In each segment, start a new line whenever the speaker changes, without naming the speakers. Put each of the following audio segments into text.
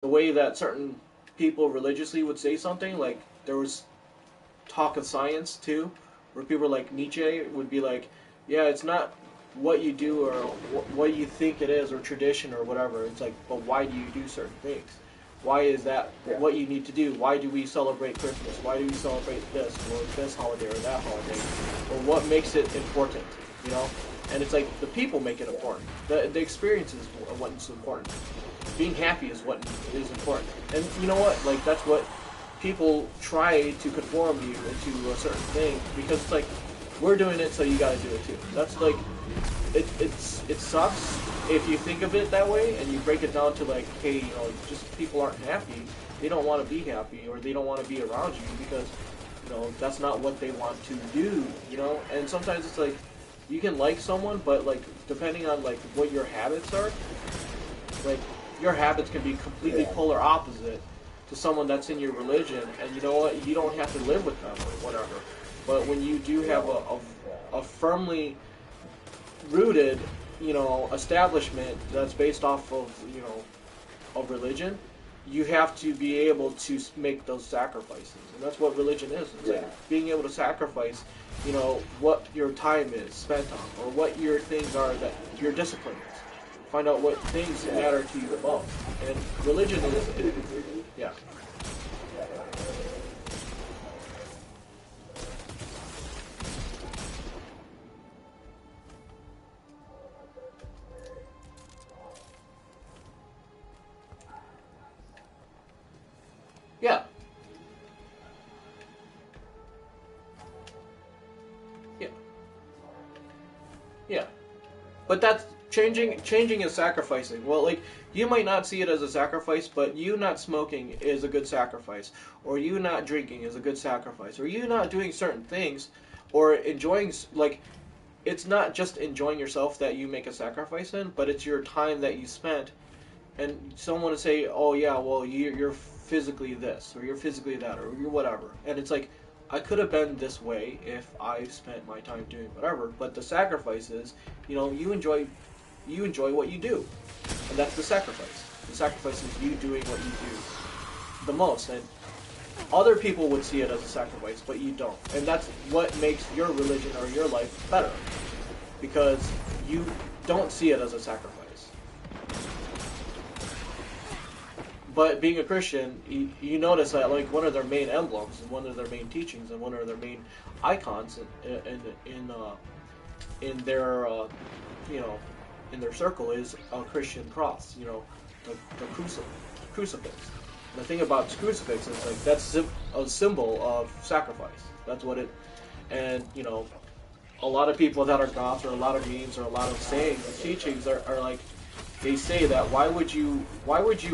the way that certain people religiously would say something, like there was talk of science too, where people like Nietzsche would be like, yeah, it's not what you do or what you think it is or tradition or whatever. It's like, but why do you do certain things? Why is that what you need to do? Why do we celebrate Christmas? Why do we celebrate this or this holiday or that holiday? Or what makes it important? You know? And it's like the people make it important. The experience is what's important. Being happy is what is important. And you know what? Like that's what people try to conform you into a certain thing because it's like we're doing it, so you got to do it too. That's like it sucks if you think of it that way and you break it down to like, hey, you know, just people aren't happy. They don't want to be happy or they don't want to be around you because you know that's not what they want to do. You know, and sometimes it's like you can like someone, but like depending on like what your habits are, like your habits can be completely polar opposite to someone that's in your religion, and you know what? You don't have to live with them or whatever. But when you do have a firmly rooted, you know, establishment that's based off of, you know, of religion, you have to be able to make those sacrifices, and that's what religion is. It's like being able to sacrifice, you know, what your time is spent on, or what your things are that your discipline is. Find out what things matter to you the most, and religion is, yeah. Yeah. Yeah. Yeah. But that's changing is sacrificing. Well, like you might not see it as a sacrifice, but you not smoking is a good sacrifice, or you not drinking is a good sacrifice, or you not doing certain things or enjoying like it's not just enjoying yourself that you make a sacrifice in, but it's your time that you spent. And someone would say, "Oh yeah, well you're physically this, or you're physically that, or you're whatever," and it's like, I could have been this way if I spent my time doing whatever. But the sacrifice is, you know, you enjoy what you do, and that's the sacrifice. The sacrifice is you doing what you do the most, and other people would see it as a sacrifice, but you don't, and that's what makes your religion or your life better, because you don't see it as a sacrifice. But being a Christian, you notice that like one of their main emblems and one of their main teachings and one of their main icons in their you know, in their circle is a Christian cross. You know, the crucifix. And the thing about crucifix is like that's a symbol of sacrifice. That's what it. And you know, a lot of people that are goths or a lot of memes or a lot of sayings and teachings are like, they say that why would you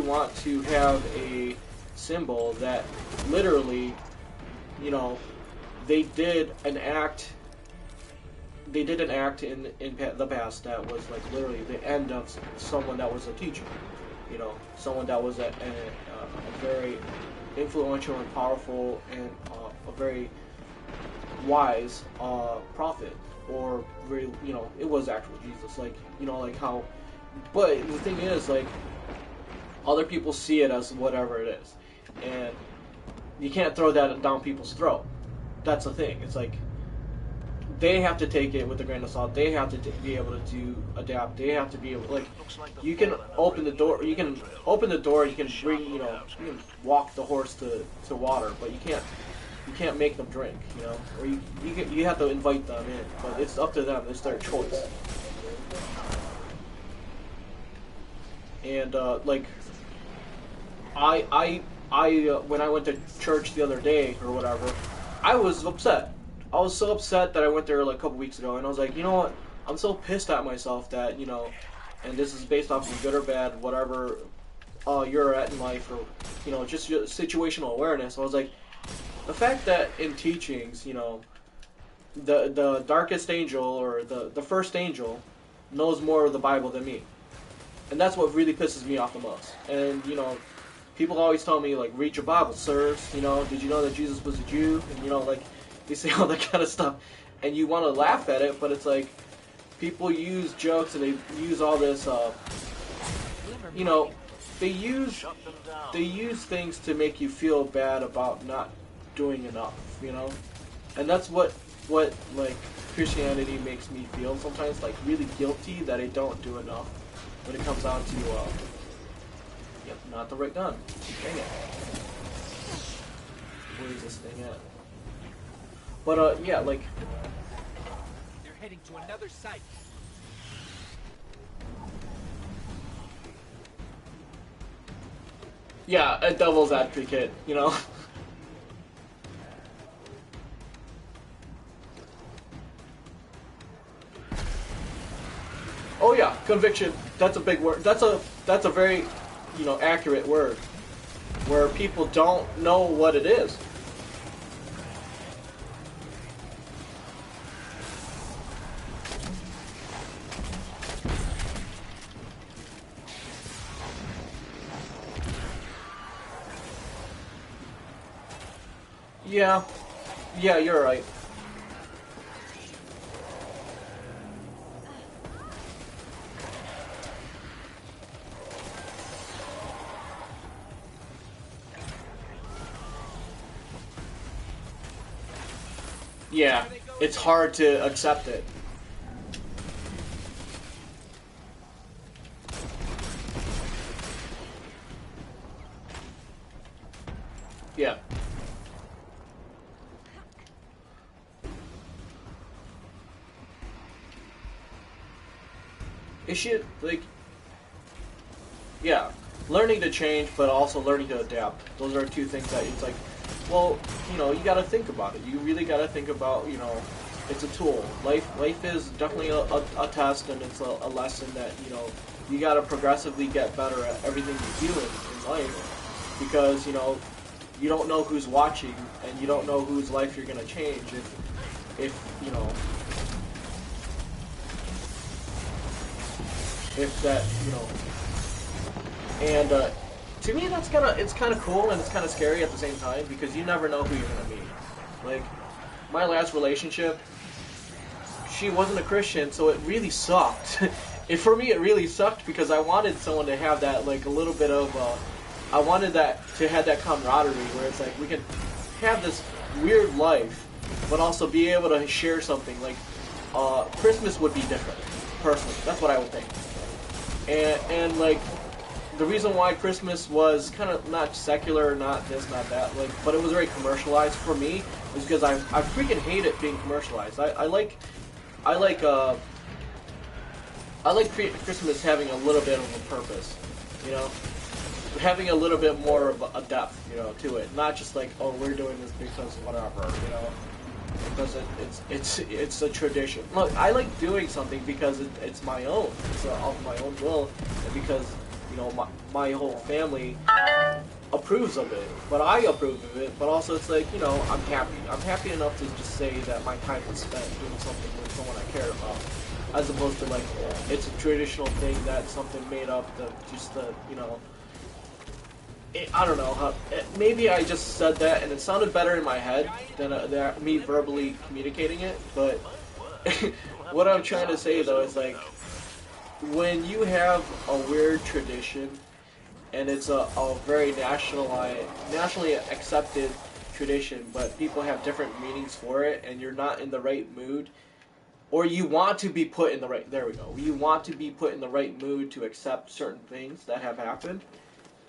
want to have a symbol that literally, you know, they did an act in the past that was like literally the end of someone that was a teacher, you know, someone that was a very influential and powerful and a very wise prophet, or very, you know, it was actual Jesus, like, you know, like how. But the thing is, like, other people see it as whatever it is, and you can't throw that down people's throat. That's the thing. It's like they have to take it with a grain of salt. They have to be able to adapt. They have to be able, like, you can open the door. You can open the door. You can bring, you know, you can walk the horse to water, but you can't make them drink. You know, or you have to invite them in. But it's up to them. It's their choice. And like I when I went to church the other day or whatever, I was upset. I was so upset that I went there like a couple weeks ago, and I was like, you know what? I'm so pissed at myself that, you know, and this is based off of good or bad, whatever you're at in life, or, you know, just your situational awareness. I was like, the fact that in teachings, you know, the darkest angel or the first angel knows more of the Bible than me. And that's what really pisses me off the most. And, you know, people always tell me, like, read your Bible, sirs. You know, did you know that Jesus was a Jew? And, you know, like, they say all that kind of stuff. And you want to laugh at it, but it's like, people use jokes and they use all this, you know, they use things to make you feel bad about not doing enough, you know, and that's what like Christianity makes me feel sometimes, like really guilty that I don't do enough when it comes down to yep, not the right gun. Dang it. Where is this thing at? But yeah, like
They're heading to another site.
yeah, a devil's advocate, you know. Oh yeah, conviction. That's a big word. That's a very, you know, accurate word. Where people don't know what it is. Yeah. Yeah, you're right. Yeah, it's hard to accept it. Yeah. It should, like, yeah, learning to change, but also learning to adapt. Those are two things that it's like, well, you know, you got to think about it. You really got to think about, you know, it's a tool. Life is definitely a test, and it's a lesson that, you know, you got to progressively get better at everything you do in life, because, you know, you don't know who's watching, and you don't know whose life you're gonna change if you know, if that, you know, and to me it's kind of cool and it's kind of scary at the same time, because you never know who you're gonna meet. Like my last relationship, she wasn't a Christian, so it really sucked. For me it really sucked, because I wanted someone to have that, like, a little bit of I wanted that to have that camaraderie where it's like we can have this weird life, but also be able to share something. Like Christmas would be different, personally. That's what I would think. And like the reason why Christmas was kind of not secular, not this, not that, like, but it was very commercialized for me, is because I freaking hate it being commercialized. I like Christmas having a little bit of a purpose, you know, having a little bit more of a depth, you know, to it. Not just like, oh, we're doing this because whatever, you know, because it's a tradition. Look, I like doing something because it's my own. It's of my own will, and because, you know, my whole family approves of it, but I approve of it. But also, it's like, you know, I'm happy. I'm happy enough to just say that my time was spent doing something with someone I care about, as opposed to like it's a traditional thing that's something made up that just you know. I don't know how. Maybe I just said that and it sounded better in my head than me verbally communicating it. But what I'm trying to say though is like, when you have a weird tradition and it's a very nationally accepted tradition, but people have different meanings for it, and you're not in the right mood, or you want to be put in the right. There we go. You want to be put in the right mood to accept certain things that have happened.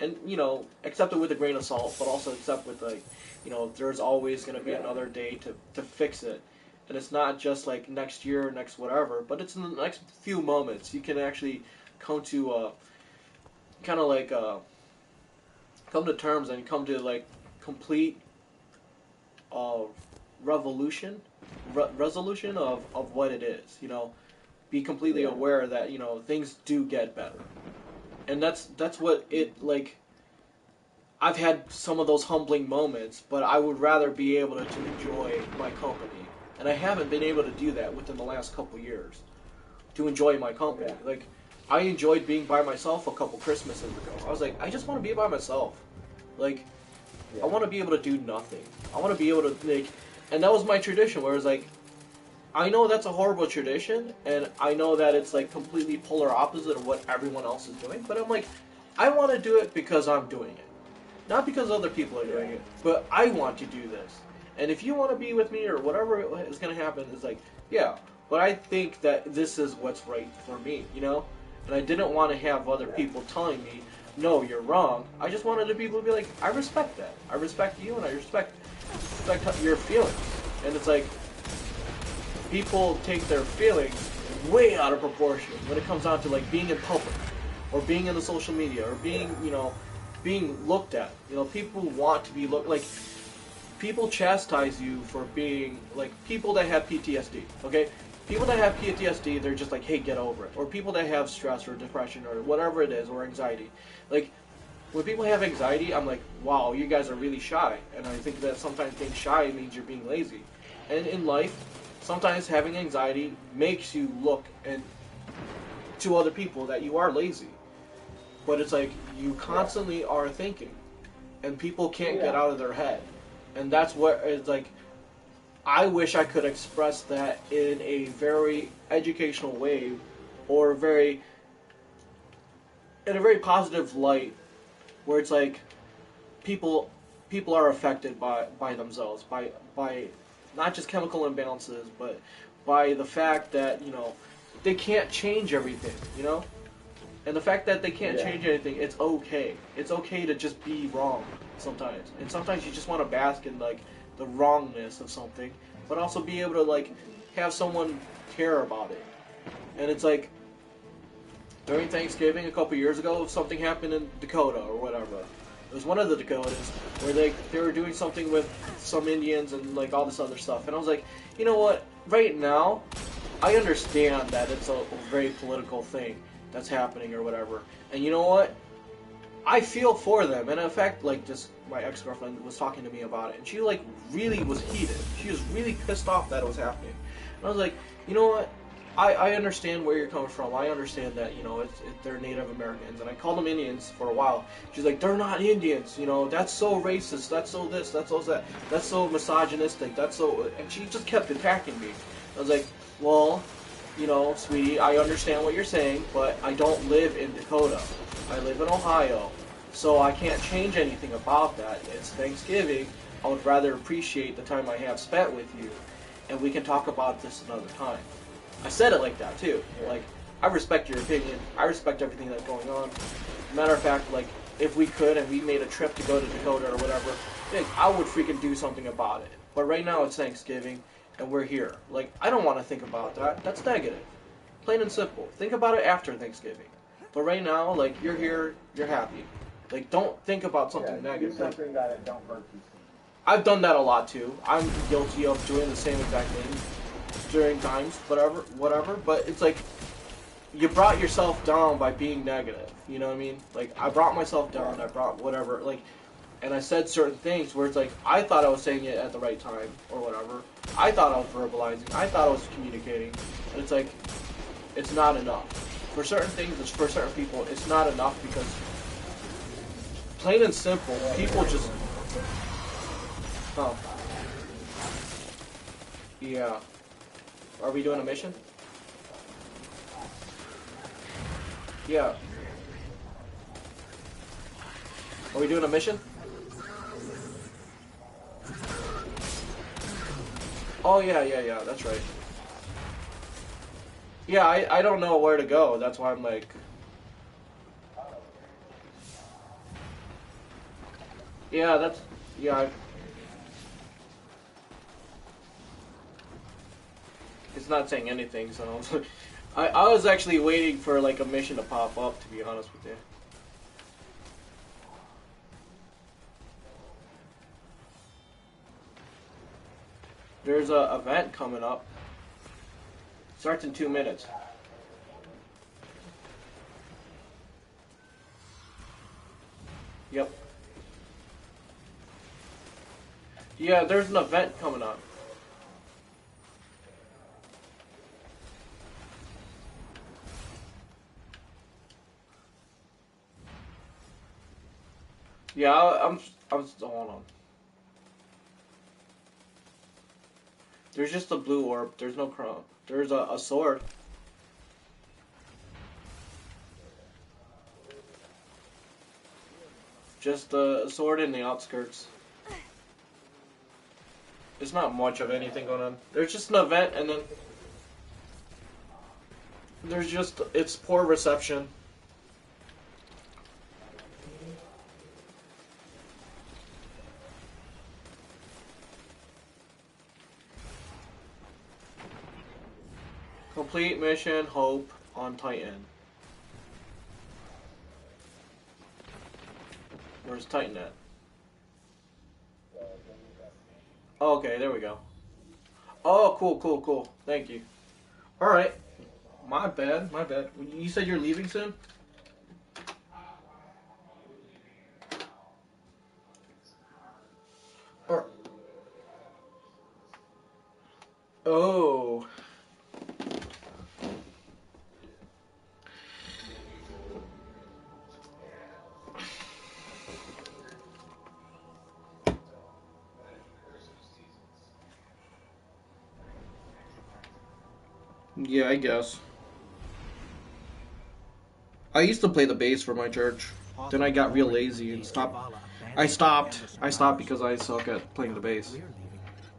And, you know, accept it with a grain of salt, but also accept with, like, you know, there's always going to be another day to fix it. And it's not just like next year, next whatever, but it's in the next few moments. You can actually come to kind of like come to terms and come to like complete uh, resolution of what it is. You know, be completely aware that, you know, things do get better. And that's what it, like, I've had some of those humbling moments, but I would rather be able to enjoy my company. And I haven't been able to do that within the last couple years, to enjoy my company. Like, I enjoyed being by myself a couple Christmases ago. I was like, I just want to be by myself. Like, I want to be able to do nothing. I want to be able to, like, and that was my tradition, where it's like, I know that's a horrible tradition, and I know that it's like completely polar opposite of what everyone else is doing, but I'm like, I want to do it because I'm doing it. Not because other people are doing it, but I want to do this. And if you want to be with me or whatever is going to happen, it's like, yeah. But I think that this is what's right for me, you know? And I didn't want to have other people telling me, no, you're wrong. I just wanted the people to be like, I respect that. I respect you and I respect your feelings. And it's like, people take their feelings way out of proportion when it comes down to like being in public or being in the social media or being, you know, being looked at. You know, people want to be looked like. People chastise you for being like people that have PTSD. Okay, people that have PTSD, they're just like, hey, get over it. Or people that have stress or depression or whatever it is or anxiety. Like when people have anxiety, I'm like, wow, you guys are really shy. And I think that sometimes being shy means you're being lazy. And in life, sometimes having anxiety makes you look and to other people that you are lazy. But it's like you constantly are thinking, and people can't get out of their head. And that's what it's like. I wish I could express that in a very educational way, or in a very positive light, where it's like people are affected by themselves, by not just chemical imbalances, but by the fact that, you know, they can't change everything, you know. And the fact that they can't change anything, it's okay. It's okay to just be wrong sometimes. And sometimes you just want to bask in like the wrongness of something, but also be able to like have someone care about it. And it's like during Thanksgiving a couple years ago, something happened in Dakota or whatever. It was one of the Dakotas where they were doing something with some Indians and like all this other stuff. And I was like, you know what? Right now, I understand that it's a very political thing that's happening or whatever. And you know what? I feel for them. And in fact, like just my ex-girlfriend was talking to me about it, and she like really was heated. She was really pissed off that it was happening. And I was like, you know what? I understand where you're coming from. I understand that, you know, they're Native Americans. And I called them Indians for a while. She's like, they're not Indians. You know, that's so racist. That's so this. That's so that. That's so misogynistic. That's so... And she just kept attacking me. I was like, well, you know, sweetie, I understand what you're saying, but I don't live in Dakota. I live in Ohio. So I can't change anything about that. It's Thanksgiving. I would rather appreciate the time I have spent with you. And we can talk about this another time. I said it like that too. Like, I respect your opinion. I respect everything that's going on. Matter of fact, like, if we could and we made a trip to go to Dakota or whatever, like, I would freaking do something about it. But right now it's Thanksgiving and we're here. Like, I don't want to think about that. That's negative. Plain and simple. Think about it after Thanksgiving. But right now, like, you're here, you're happy. Like, don't think about something negative.
Do something that don't hurt you.
I've done that a lot too. I'm guilty of doing the same exact thing during times, whatever. But it's like you brought yourself down by being negative. You know what I mean? Like I brought myself down. I brought whatever. Like, and I said certain things where it's like I thought I was saying it at the right time or whatever. I thought I was verbalizing. I thought I was communicating, and it's like it's not enough for certain things. For certain people, it's not enough because plain and simple, people just. Oh. Yeah. Are we doing a mission? Yeah. Are we doing a mission? Oh, yeah, that's right. Yeah, I don't know where to go. That's why I'm like... Yeah, that's... Yeah, it's not saying anything, so... I was actually waiting for, like, a mission to pop up, to be honest with you. There's a event coming up. Starts in 2 minutes. Yep. Yeah, there's an event coming up. Yeah, I'm hold on. There's just a blue orb. There's no crown. There's a sword. Just a sword in the outskirts. There's not much of anything going on. There's just an event, and then there's just, it's poor reception. Complete mission, Hope on Titan. Where's Titan at? Oh, okay, there we go. Oh, cool. Thank you. Alright. My bad. You said you're leaving soon? Or... Oh. Yeah, I guess. I used to play the bass for my church. Then I got real lazy and stopped. I stopped because I suck at playing the bass.
We're leaving.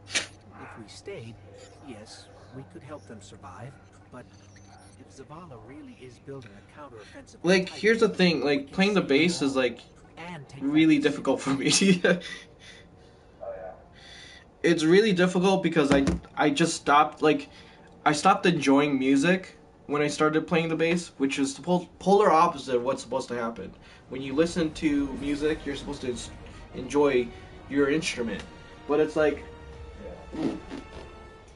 If we stayed, yes, we could help them survive. But if Zavala really is building a counteroffensive,
Like, here's the thing. Like, playing the bass is like really difficult for me. It's really difficult because I just stopped. Like, I stopped enjoying music when I started playing the bass, which is the polar opposite of what's supposed to happen. When you listen to music, you're supposed to enjoy your instrument. But it's like,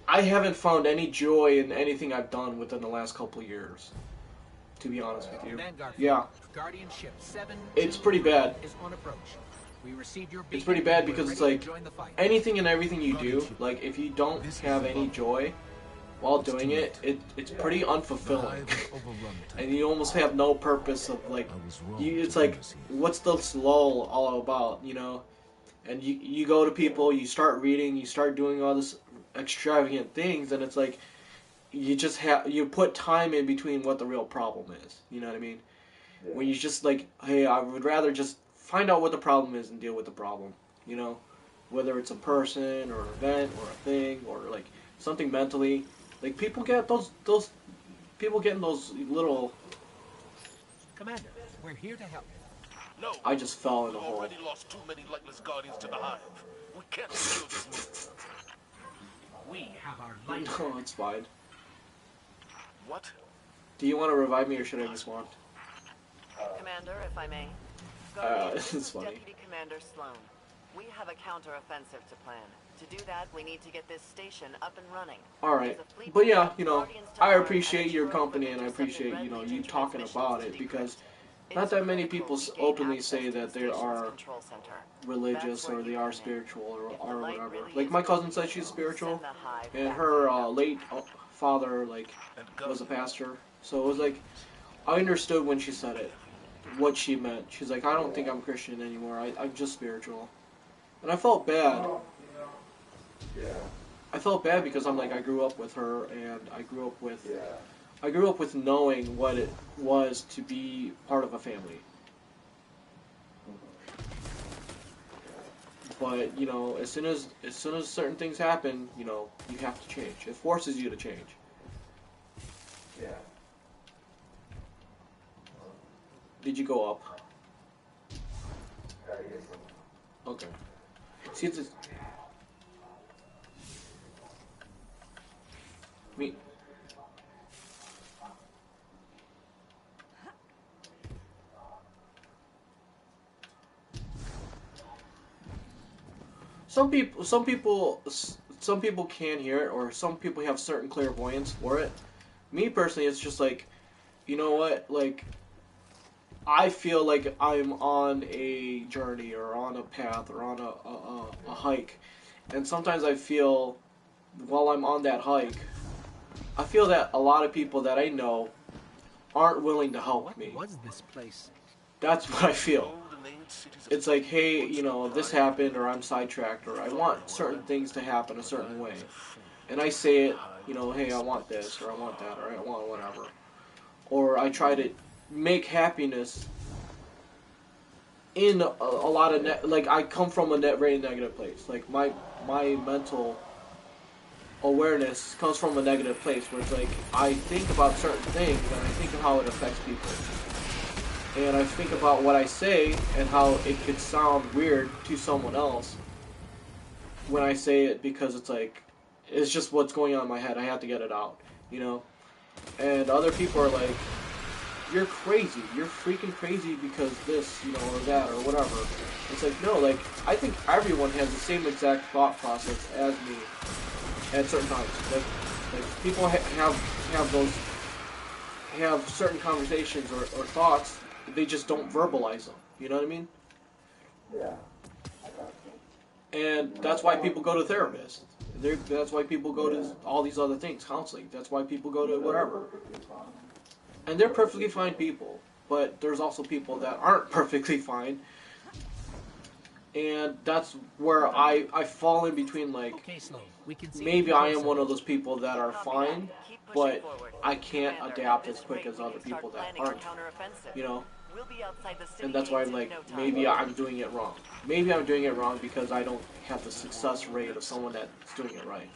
I haven't found any joy in anything I've done within the last couple of years, to be honest with you. Yeah.
Guardianship 7
It's pretty bad.
is on approach. We received your
It's pretty bad because it's like, anything and everything you do, like, if you don't have any joy while doing it, it's pretty unfulfilling. And you almost have no purpose of, like, it's like, what's this lull all about, you know? And you go to people, you start reading, you start doing all this extravagant things, and it's like, you put time in between what the real problem is, you know what I mean? When you just like, hey, I would rather just find out what the problem is and deal with the problem, you know? Whether it's a person, or an event, or a thing, or like, something mentally. Like, people get those people getting those little...
Commander, we're here to help.
No,
I just fell in a
we've
hole.
already lost too many lightless guardians to the hive. We can't secure this move.
We have our light.
No, it's fine.
What?
Do you want to revive me, or should I just want?
Commander, if I may.
This is funny.
Deputy Commander Sloan. We have a counteroffensive to plan. To do that, we need to get this station up and running.
Alright. But yeah, you know, I appreciate your company, and I appreciate, you know, you talking about it, because not that many people openly say that they are religious or they are spiritual or whatever. Like, my cousin said she's spiritual, and her late father, like, was a pastor. So it was like, I understood when she said it, what she meant. She's like, I don't think I'm Christian anymore, I'm just spiritual. And I felt bad. I felt bad because I'm like, I grew up with her, and I grew up with knowing what it was to be part of a family. But, you know, as soon as certain things happen, you know, you have to change. It forces you to change. Yeah. Did you go up? Okay. See, it's me. Some people can hear it, or some people have certain clairvoyance for it. Me personally, it's just like, you know what, like, I feel like I'm on a journey, or on a path, or on a hike, and sometimes I feel, while I'm on that hike, I feel that a lot of people that I know aren't willing to help me.
What was this place?
That's what I feel. It's like, hey, you know, this happened, or I'm sidetracked, or I want certain things to happen a certain way. And I say it, you know, hey, I want this, or I want that, or I want whatever. Or I try to make happiness in a lot of like I come from a very negative place. Like my mental awareness comes from a negative place where it's like I think about certain things and I think of how it affects people. And I think about what I say and how it could sound weird to someone else when I say it because it's like it's just what's going on in my head. I have to get it out, you know? And other people are like, you're crazy. You're freaking crazy because this, you know, or that, or whatever. It's like, no, like, I think everyone has the same exact thought process as me at certain times. Like people have certain conversations or thoughts, they just don't verbalize them. You know what I mean?
Yeah.
And that's why people go to therapists. That's why people go to all these other things, counseling. That's why people go to whatever. And they're perfectly fine people. But there's also people that aren't perfectly fine. And that's where I fall in between, like,
Okay, Sloan. We can see
maybe
you
I am
closer.
one of those people that are fine, but I can't adapt as quick as other people that aren't, you know?
We'll be outside the city
And that's why I'm
gates in
like,
no time.
maybe I'm doing it wrong. Maybe I'm doing it wrong because I don't have the success rate of someone that's doing it right.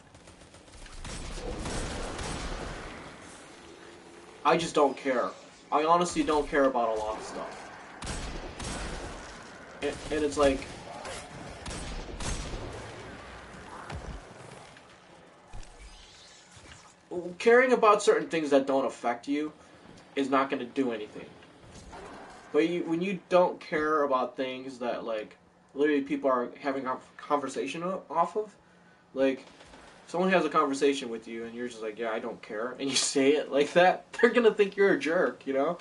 I just don't care. I honestly don't care about a lot of stuff. And it's like, caring about certain things that don't affect you is not going to do anything. But when you don't care about things that, like, literally people are having a conversation off of, like, someone has a conversation with you and you're just like, yeah, I don't care, and you say it like that, they're going to think you're a jerk, you know?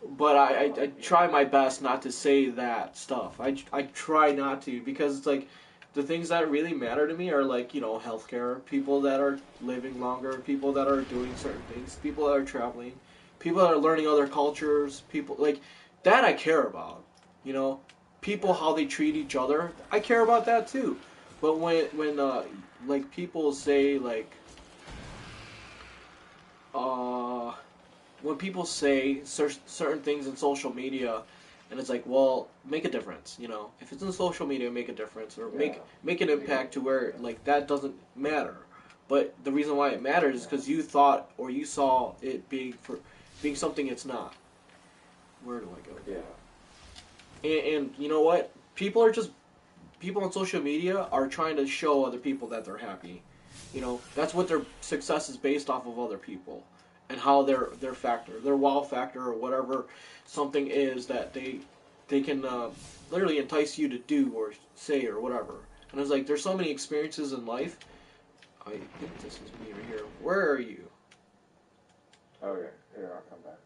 But I try my best not to say that stuff. I try not to, because it's like, the things that really matter to me are, like, you know, healthcare, people that are living longer, people that are doing certain things, people that are traveling, people that are learning other cultures, people, like, that I care about, you know? People, how they treat each other, I care about that too. But when like, people say, like, when people say certain things in social media, and it's like, well, make a difference, you know? If it's in social media, make a difference, or make an impact to where, like, that doesn't matter. But the reason why it matters is because you thought or you saw it being something it's not. Where do I go?
Yeah.
And you know what? People on social media are trying to show other people that they're happy. You know, that's what their success is based off of other people. And how their factor, their wow factor, or whatever something is that they can literally entice you to do or say or whatever. And it's like, there's so many experiences in life. I think this is me right here. Where are you?
Okay, here, I'll come back.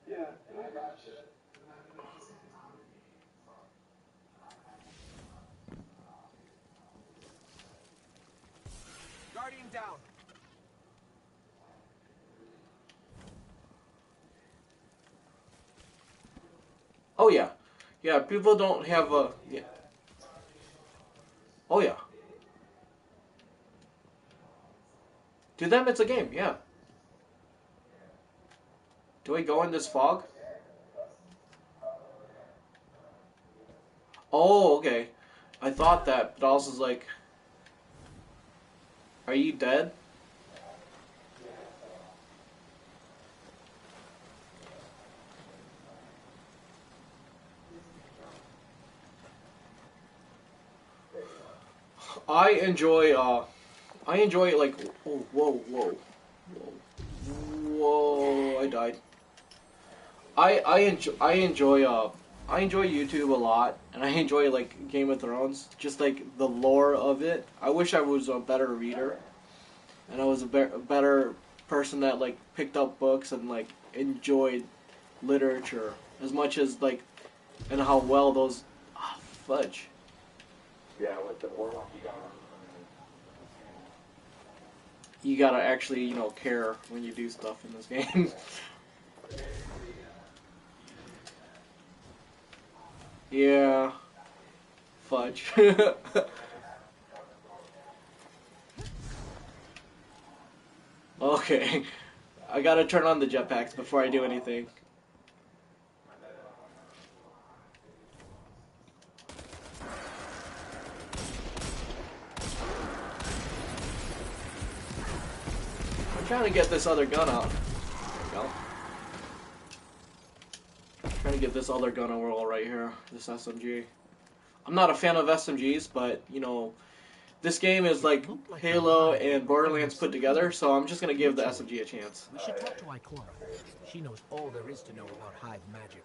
Yeah, I got you.
Guardian down.
Oh yeah, yeah. People don't have a yeah. Oh yeah. To them, it's a game. Yeah. Do I go in this fog? Oh, okay. I thought that, but also was like, are you dead? I enjoy, like, oh, whoa, I died. I enjoy YouTube a lot, and I enjoy, like, Game of Thrones, just, like, the lore of it. I wish I was a better reader, and I was a better person that, like, picked up books and, like, enjoyed literature as much as, like, and how well those, fudge.
Yeah, with the warlock you got.
You gotta actually, you know, care when you do stuff in this game. Yeah. Fudge. Okay. I gotta turn on the jetpacks before I do anything. trying to get this other gun out. There we go. Trying to get this other gun overall right here. This SMG. I'm not a fan of SMGs, but you know, this game is like Halo and Borderlands put together, so I'm just gonna give the SMG a chance.
We should talk to Ikora. She knows all there is to know about hive magic.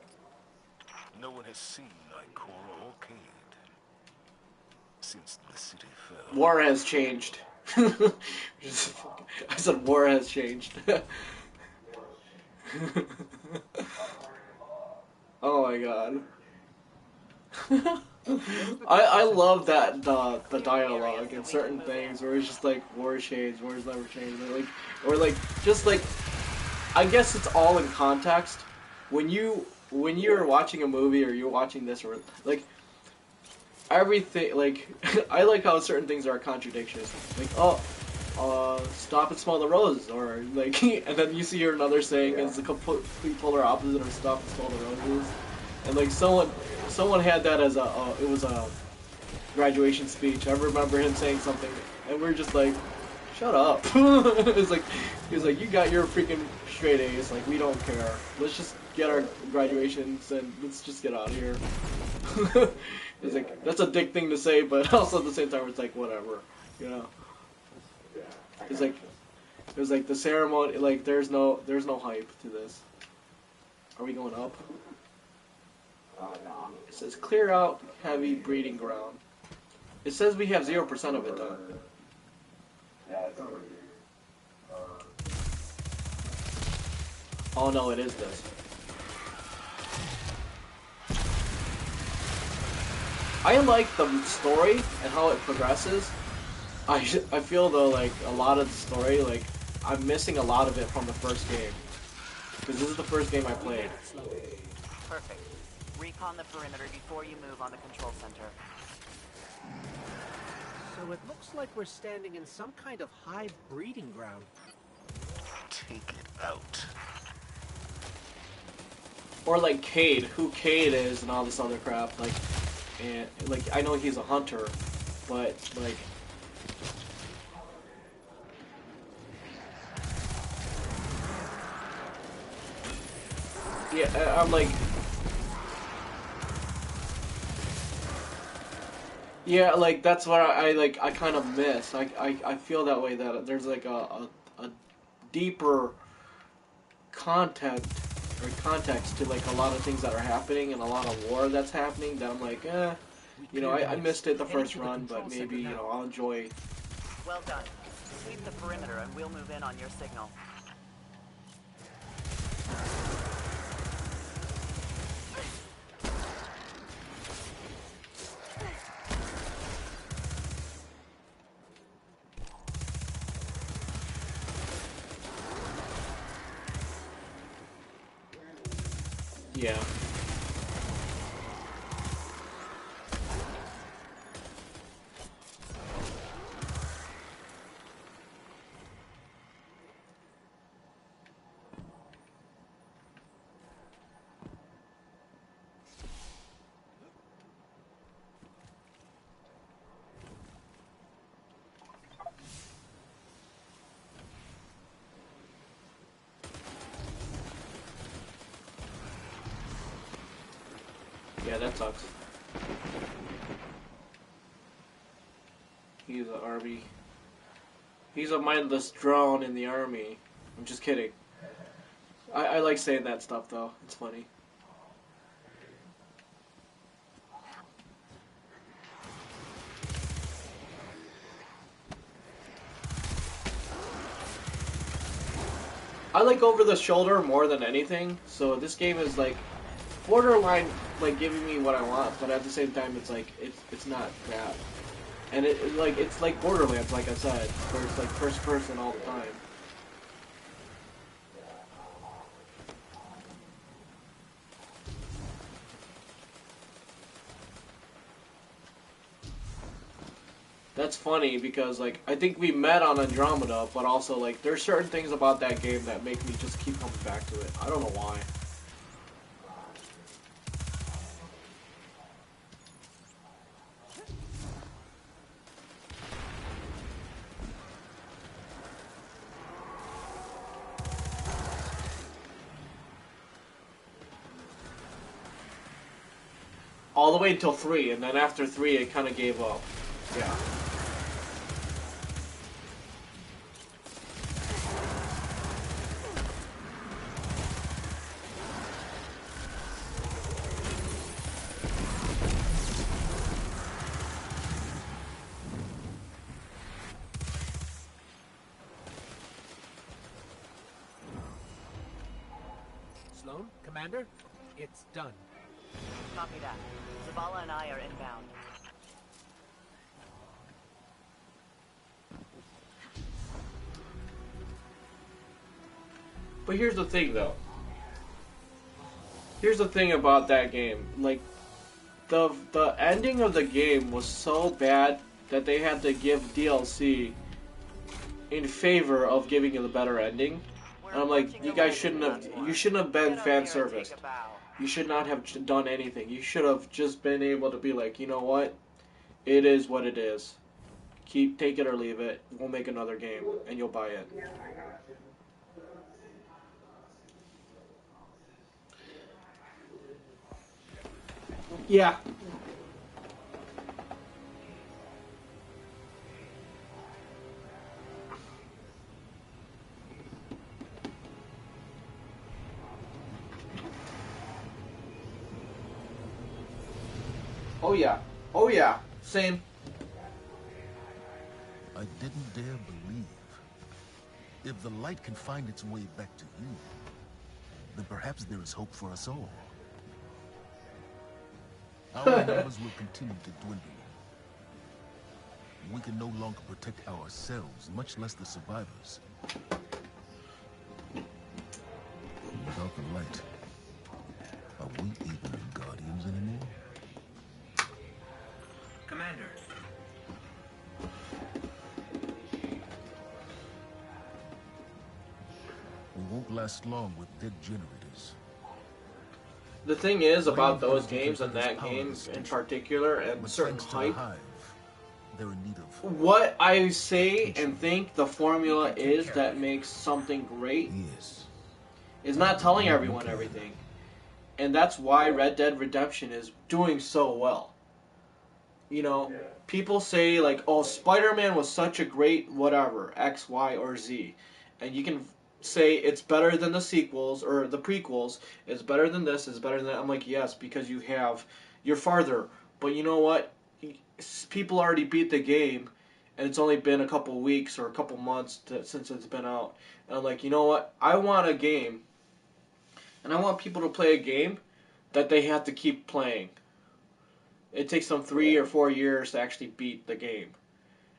No one has seen Ikora or Cade since the city fell.
War has changed. I said war has changed. Oh my god. I love that the dialogue and certain things where it's just like war changed, war's never changed, or like just like I guess it's all in context. When you're watching a movie or you're watching this or like everything like I like how certain things are contradictions. Like stop and smell the roses, or like and then you see another saying is the complete polar opposite of stop and smell the roses. And like someone had that as it was a graduation speech. I remember him saying something, and we're just like, shut up. It's like he was like, you got your freaking straight A's. Like we don't care. Let's just get our graduations and let's just get out of here. It's like that's a dick thing to say, but also at the same time it's like whatever, you know. It's like it was like the ceremony. Like there's no hype to this. Are we going up? It says clear out heavy breeding ground. It says we have 0% of it though. Oh no, it is this. I like the story and how it progresses. I feel though like a lot of the story, like I'm missing a lot of it from the first game. Because this is the first game I played.
Perfect. Recon the perimeter before you move on the control center.
So it looks like we're standing in some kind of hive breeding ground.
Take it out.
Or like Cade, who Cade is and all this other crap. Like, and like I know he's a hunter, but like. Yeah, I'm like. Yeah, like that's what I kind of miss. I feel that way, that there's like a deeper content or context to like a lot of things that are happening and a lot of war that's happening that I'm like, you know, I missed it the first run, but maybe, you know, I'll enjoy.
Well done. Sweep the perimeter and we'll move in on your signal.
Yeah. Yeah, that sucks. He's an army. He's a mindless drone in the army. I'm just kidding. I like saying that stuff though. It's funny. I like over the shoulder more than anything. So this game is like borderline like giving me what I want, but at the same time it's like it's not that. And it's like Borderlands, like I said, where it's like first person all the time. That's funny because like I think we met on Andromeda, but also like there's certain things about that game that make me just keep coming back to it. I don't know why. all the way until 3, and then after 3, it kind of gave up. Yeah.
Sloan, Commander, it's done.
Copy that. Zavala and I are inbound.
But here's the thing, though. Here's the thing about that game. Like, the ending of the game was so bad that they had to give DLC in favor of giving it a better ending. And I'm like, you guys shouldn't have been fan serviced. You should not have done anything. You should have just been able to be like, you know what? It is what it is. Take it or leave it. We'll make another game, and you'll buy it. Yeah. Oh yeah. Oh yeah. Same.
I didn't dare believe. If the light can find its way back to you, then perhaps there is hope for us all. Our numbers will continue to dwindle. We can no longer protect ourselves, much less the survivors. Without the light, are we even Guardians anymore?
Commander.
We won't last long with dead generators.
The thing is about those games and that game in particular and certain hype,
they're in need of
what I say and think the formula is that makes something great is not telling everyone everything. And that's why Red Dead Redemption is doing so well. You know, people say like, oh, Spider-Man was such a great whatever, X, Y, or Z. And you can say it's better than the sequels or the prequels, it's better than this, it's better than that. I'm like, yes, because you're farther. But you know what? People already beat the game, and it's only been a couple weeks or a couple months since it's been out. And I'm like, you know what? I want a game, and I want people to play a game that they have to keep playing. It takes them 3 or 4 years to actually beat the game.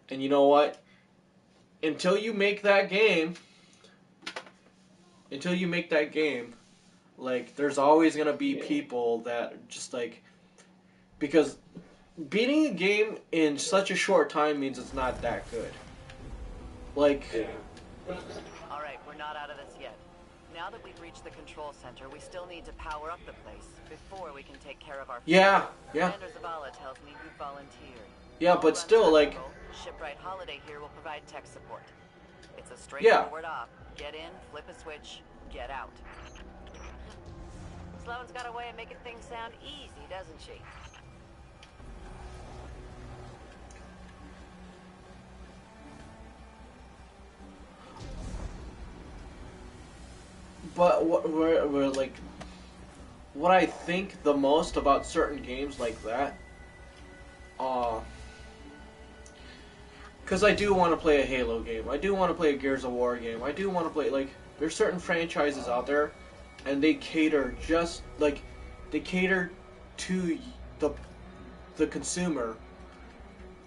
And you know what? Until you make that game, like, there's always going to be people that just, like, because beating a game in such a short time means it's not that good. Like...
Alright, we're not out of this yet. Now that we've reached the control center, we still need to power up the place before we can take care of our
Yeah.
Commander Zavala tells me you volunteered.
Yeah, but still, like...
Shipwright Holiday here will provide tech support. It's a straightforward op. Get in, flip a switch, get out. Sloan's got a way of making things sound easy, doesn't she?
But we're like, what I think the most about certain games like that, because I do want to play a Halo game, I do want to play a Gears of War game, I do want to play, like, there's certain franchises out there, and they cater to the consumer,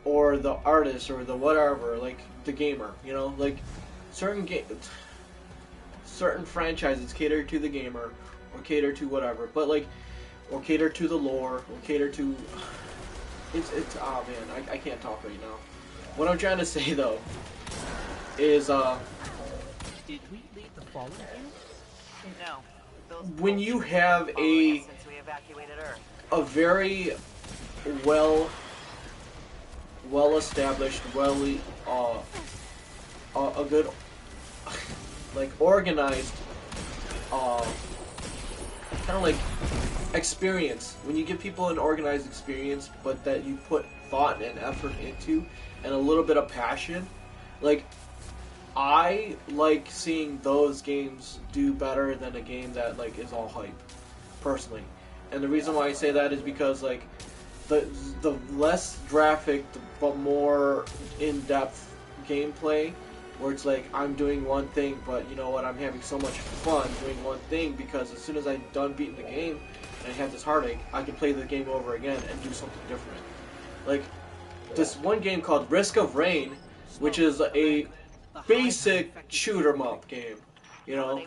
or the artist, or the whatever, like, the gamer, you know, like, certain franchises cater to the gamer, or cater to whatever, but like, or cater to the lore, or cater to, it's oh man, I can't talk right now. What I'm trying to say though, is
Did we leave the fallen here?
No.
when you have
Since we evacuated Earth.
a very well established, a good, like, organized, kind of like experience, when you give people an organized experience, but that you put thought and effort into, and a little bit of passion, like, I like seeing those games do better than a game that, like, is all hype, personally. And the reason why I say that is because, like, the less graphic but more in-depth gameplay, where it's like, I'm doing one thing, but you know what, I'm having so much fun doing one thing, because as soon as I'm done beating the game, and I have this heartache, I can play the game over again and do something different. Like, this one game called Risk of Rain, which is a basic shoot-'em-up game, you know,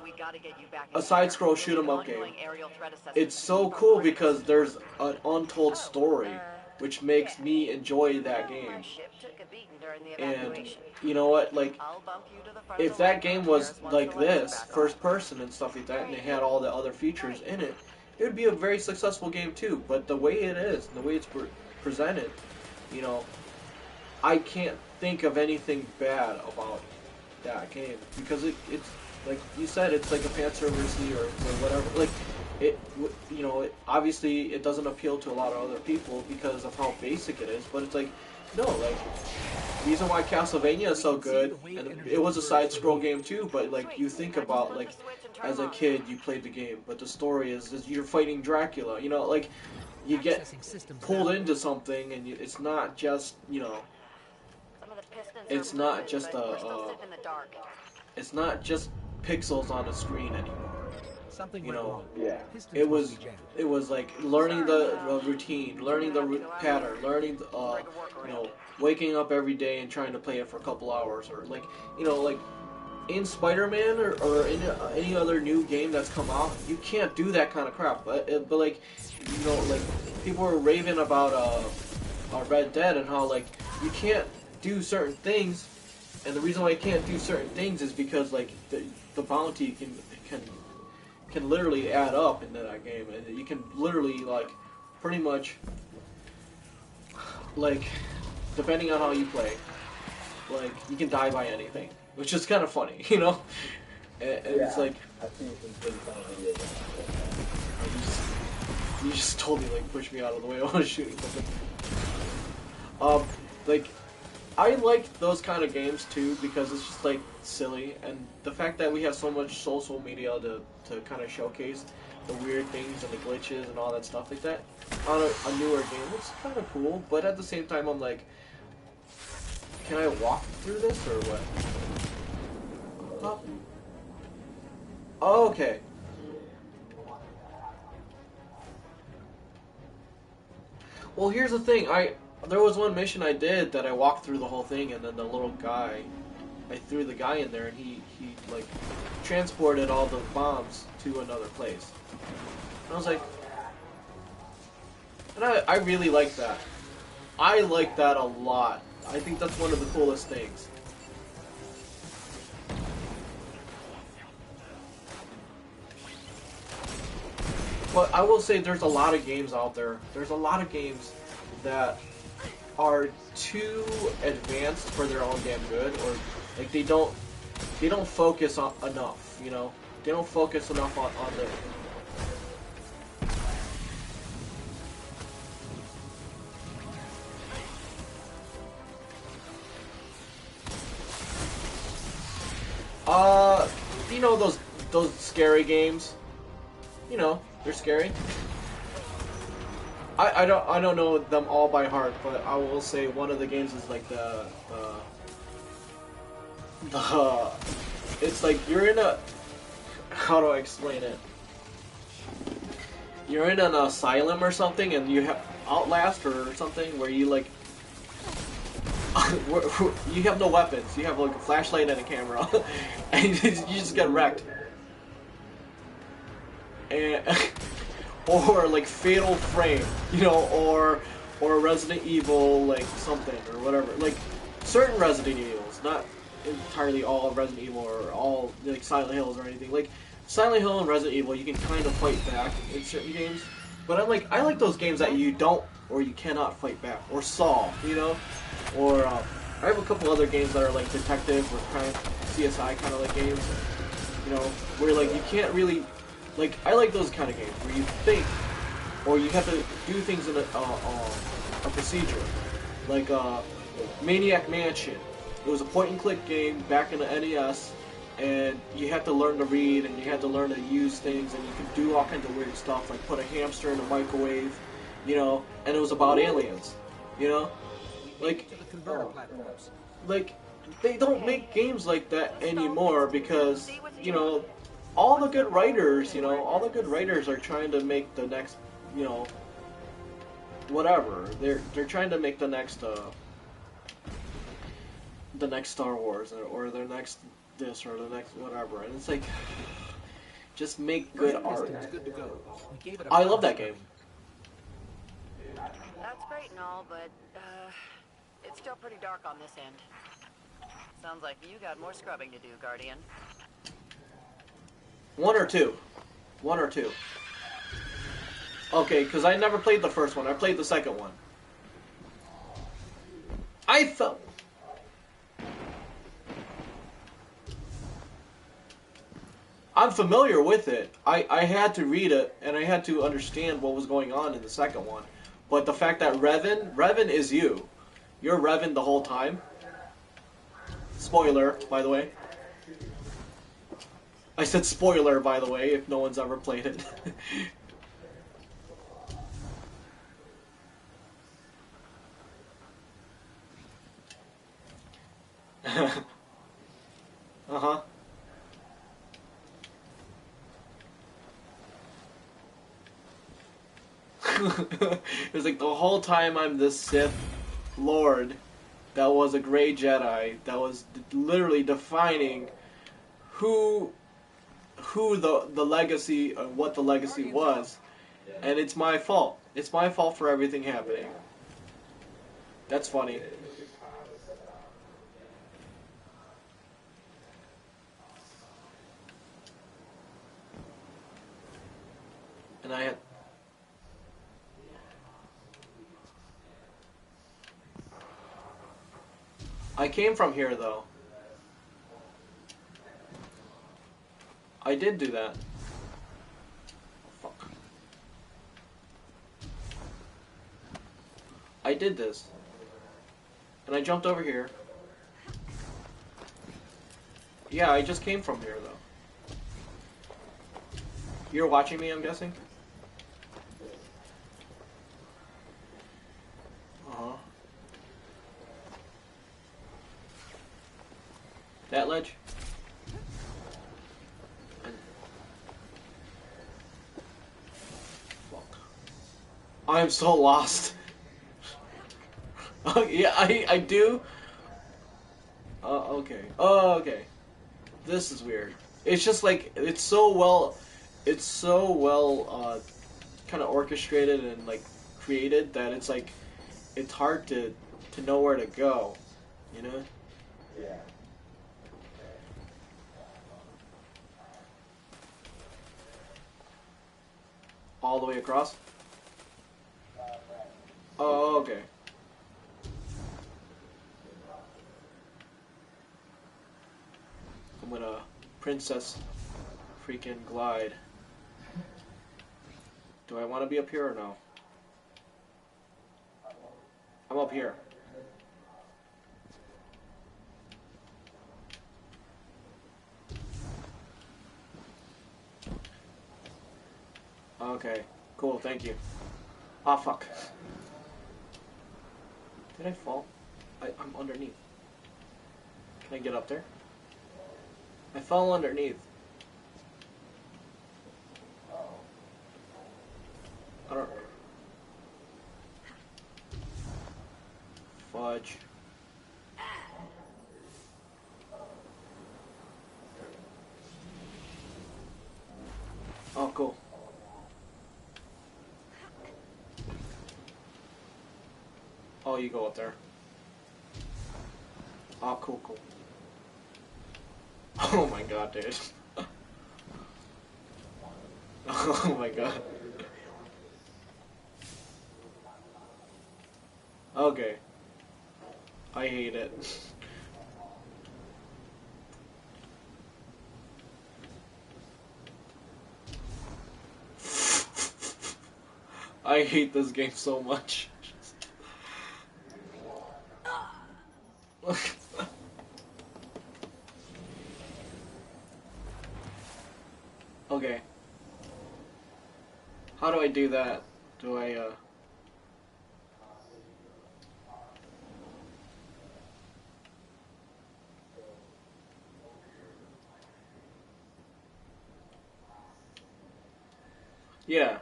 a side-scroll shoot-'em-up game. It's so cool because there's an untold story, which makes me enjoy that game. And you know what, like, if that game was like this, first person and stuff like that, and it had all the other features in it, it would be a very successful game too. But the way it is, and the way it's presented, you know, I can't think of anything bad about that game, because it's like you said, it's like a fan service or whatever. Like, it, you know, obviously it doesn't appeal to a lot of other people because of how basic it is. But it's like, no, like, the reason why Castlevania is so good, and it was a side-scroll game too, but like, you think about, like, as a kid you played the game, but the story is you're fighting Dracula, you know, like, you get pulled into something, and it's not just, you know, it's not just it's not just pixels on a screen anymore. You know, it was like learning the routine, learning the pattern, learning you know, waking up every day and trying to play it for a couple hours, or like, you know, like in Spider-Man or in any other new game that's come out, you can't do that kind of crap. But like, you know, like, people were raving about Red Dead and how, like, you can't do certain things, and the reason why you can't do certain things is because, like, the bounty can literally add up into that game, and you can literally, like, pretty much, like, depending on how you play, like, you can die by anything, which is kind of funny, you know? And it's like,
I've seen some pretty funny videos.
you just totally, like, pushed me out of the way while I was shooting something. Like, I like those kind of games too, because it's just, like, silly, and the fact that we have so much social media to kind of showcase the weird things and the glitches and all that stuff like that on a newer game, it's kind of cool. But at the same time, I'm like, can I walk through this or what? Oh, okay. Well, here's the thing. There was one mission I did that I walked through the whole thing, and then the little guy, I threw the guy in there, and he like transported all the bombs to another place. And I was like, and I really like that. I like that a lot. I think that's one of the coolest things. But I will say there's a lot of games out there. There's a lot of games that are too advanced for their own damn good, or like they don't focus on enough, you know? They don't focus enough on the you know, those scary games. You know, they're scary. I don't know them all by heart, but I will say one of the games is like the it's like you're in a, how do I explain it? You're in an asylum or something, and you have Outlast or something where you like you have no weapons. You have like a flashlight and a camera, and you just get wrecked. And or like Fatal Frame, you know, or Resident Evil, like something or whatever. Like certain Resident Evils, not entirely all Resident Evil or all like Silent Hills or anything. Like Silent Hill and Resident Evil, you can kind of fight back in certain games. But I like those games that you don't or you cannot fight back, or Saw, you know, or I have a couple other games that are like detective or crime, CSI kind of like games, you know, where like you can't really. Like, I like those kind of games where you think or you have to do things in a procedure, like Maniac Mansion. It was a point-and-click game back in the NES, and you had to learn to read, and you had to learn to use things, and you could do all kinds of weird stuff, like put a hamster in a microwave, you know, and it was about aliens, you know? Like,
To the converter platforms.
like, they don't make games like that anymore because, you know, all the good writers, all the good writers are trying to make the next, whatever. They're trying to make the next Star Wars or their next this or the next whatever, and it's like, just make good art.
It's good to go. We gave it a
I love that game.
That's great and all, but it's still pretty dark on this end. Sounds like you got more scrubbing to do, Guardian.
One or two. Okay, because I never played the first one. I played the second one. I felt... I'm familiar with it. I had to read it, and I had to understand what was going on in the second one. But the fact that Revan is you. You're Revan the whole time. Spoiler, by the way. I said spoiler, by the way, if no one's ever played it. Uh-huh. It's like the whole time I'm this Sith Lord that was a gray Jedi that was literally defining who the legacy, what the legacy was, and it's my fault. It's my fault for everything happening. That's funny. And I came from here, though. I did do that. Fuck. I did this. And I jumped over here. Yeah, I just came from here, though. You're watching me, I'm guessing? Uh-huh. That ledge? Fuck. I'm so lost. Oh, yeah, I do. Okay. Oh, okay. This is weird. It's just like, it's so well kind of orchestrated and like created that it's like, it's hard to know where to go, you know?
Yeah.
All the way across? Oh, okay. I'm gonna princess freaking glide. Do I want to be up here or no? I'm up here. Okay, cool, thank you. Ah, fuck. Did I fall? I'm underneath. Can I get up there? I fell underneath. I don't... Fudge. Oh, cool. Oh, you go up there. Oh, cool, cool. Oh my god, dude. Oh my god. Okay. I hate it. I hate this game so much. Okay. How do I do that? Do I, Yeah.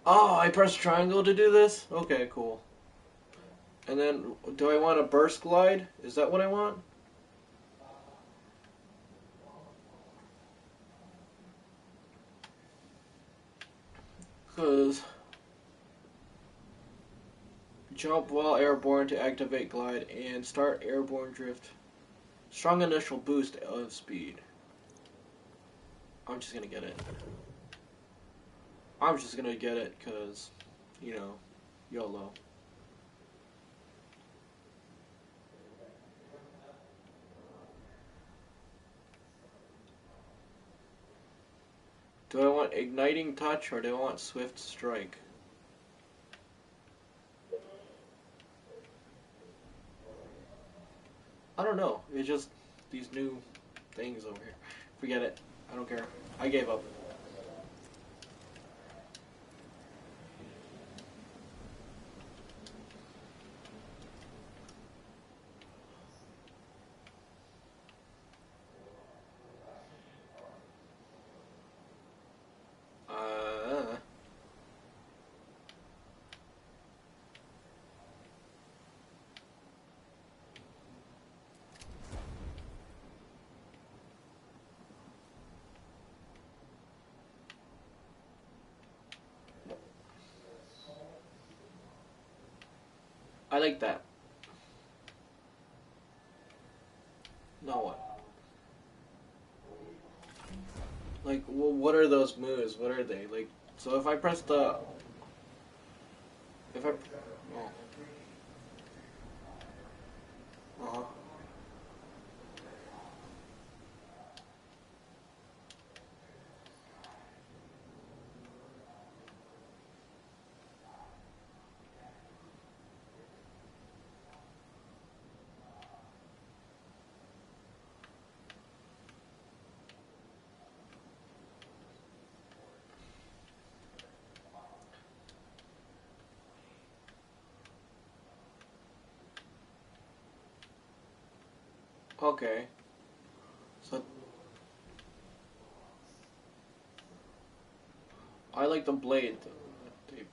Oh, I press triangle to do this? Okay, cool. And then, do I want a burst glide? Is that what I want? Because jump while airborne to activate glide and start airborne drift. Strong initial boost of speed. I'm just gonna get it. I'm just gonna get it because, you know, YOLO. Do I want igniting touch or do I want swift strike? I don't know. It's just these new things over here. Forget it. I don't care. I gave up. I like that. Now what? Like, well, what are those moves? What are they? Like, so if I press the... If I... Oh. Uh-huh. Okay. So... I like the blade. Daybreak.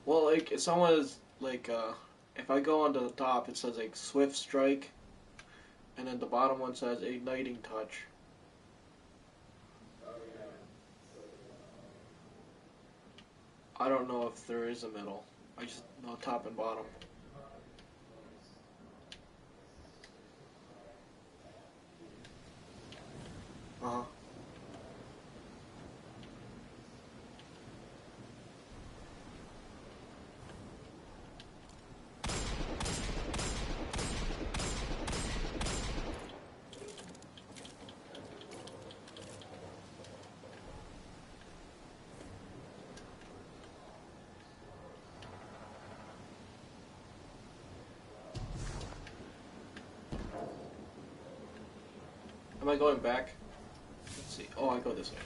Well, like, if someone is, like, if I go onto the top, it says, like, swift strike. And then the bottom one says igniting touch. I don't know if there is a middle. I just know top and bottom. Uh-huh. Am I going back? Let's see. Oh, I go this way.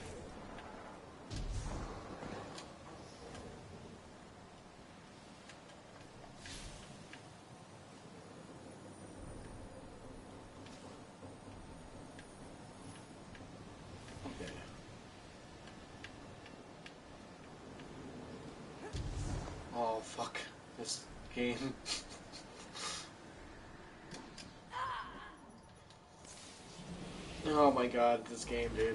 Okay. Oh, fuck. This game. Oh my god, this game, dude.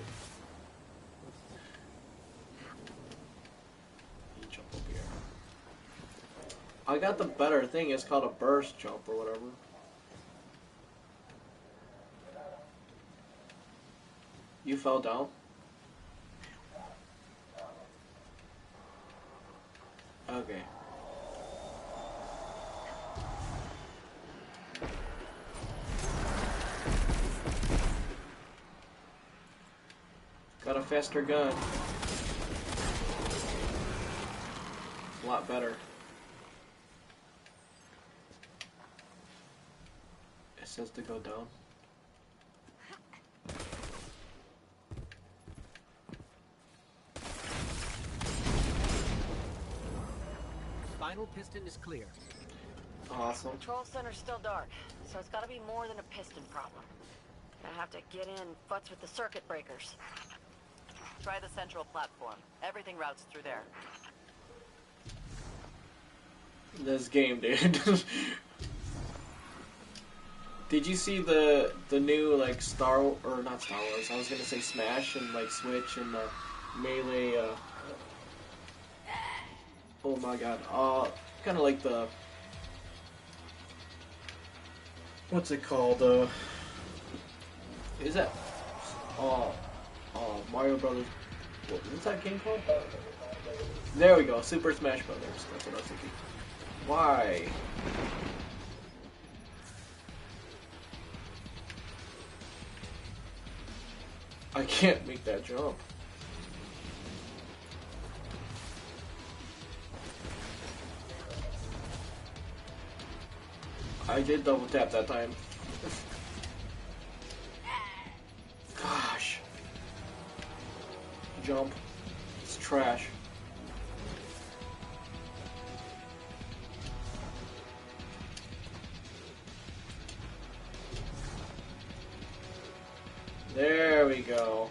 You jump up here. I got the better thing, it's called a burst jump or whatever. You fell down? Okay. Got a faster gun. A lot better. It says to go down.
Final piston is clear.
Awesome.
Control center's still dark, so it's gotta be more than a piston problem. Gonna have to get in, futz with the circuit breakers. Try the central platform. Everything routes through there.
This game, dude. Did you see the new like not Star Wars? I was gonna say Smash and like Switch and the Melee. Oh my God. Kind of like the what's it called? Is that Mario Brothers? What's that game called? There we go. Super Smash Brothers. That's what I was thinking. Why? I can't make that jump. I did double tap that time. Gosh. Jump. It's trash. There we go.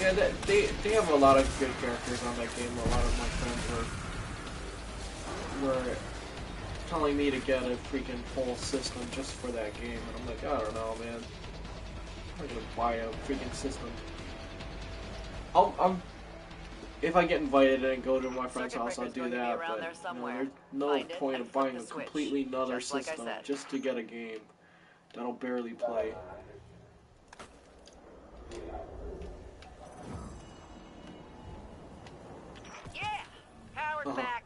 Yeah, they have a lot of good characters on that game. A lot of my friends were telling me to get a freaking whole system just for that game, and I'm like, I don't know, man. I'm not gonna buy a freaking system. If I get invited and go to my friend's house, I'll do that, but there's no point of buying a completely another system just to get a game that I'll barely play.
Yeah! Powered back!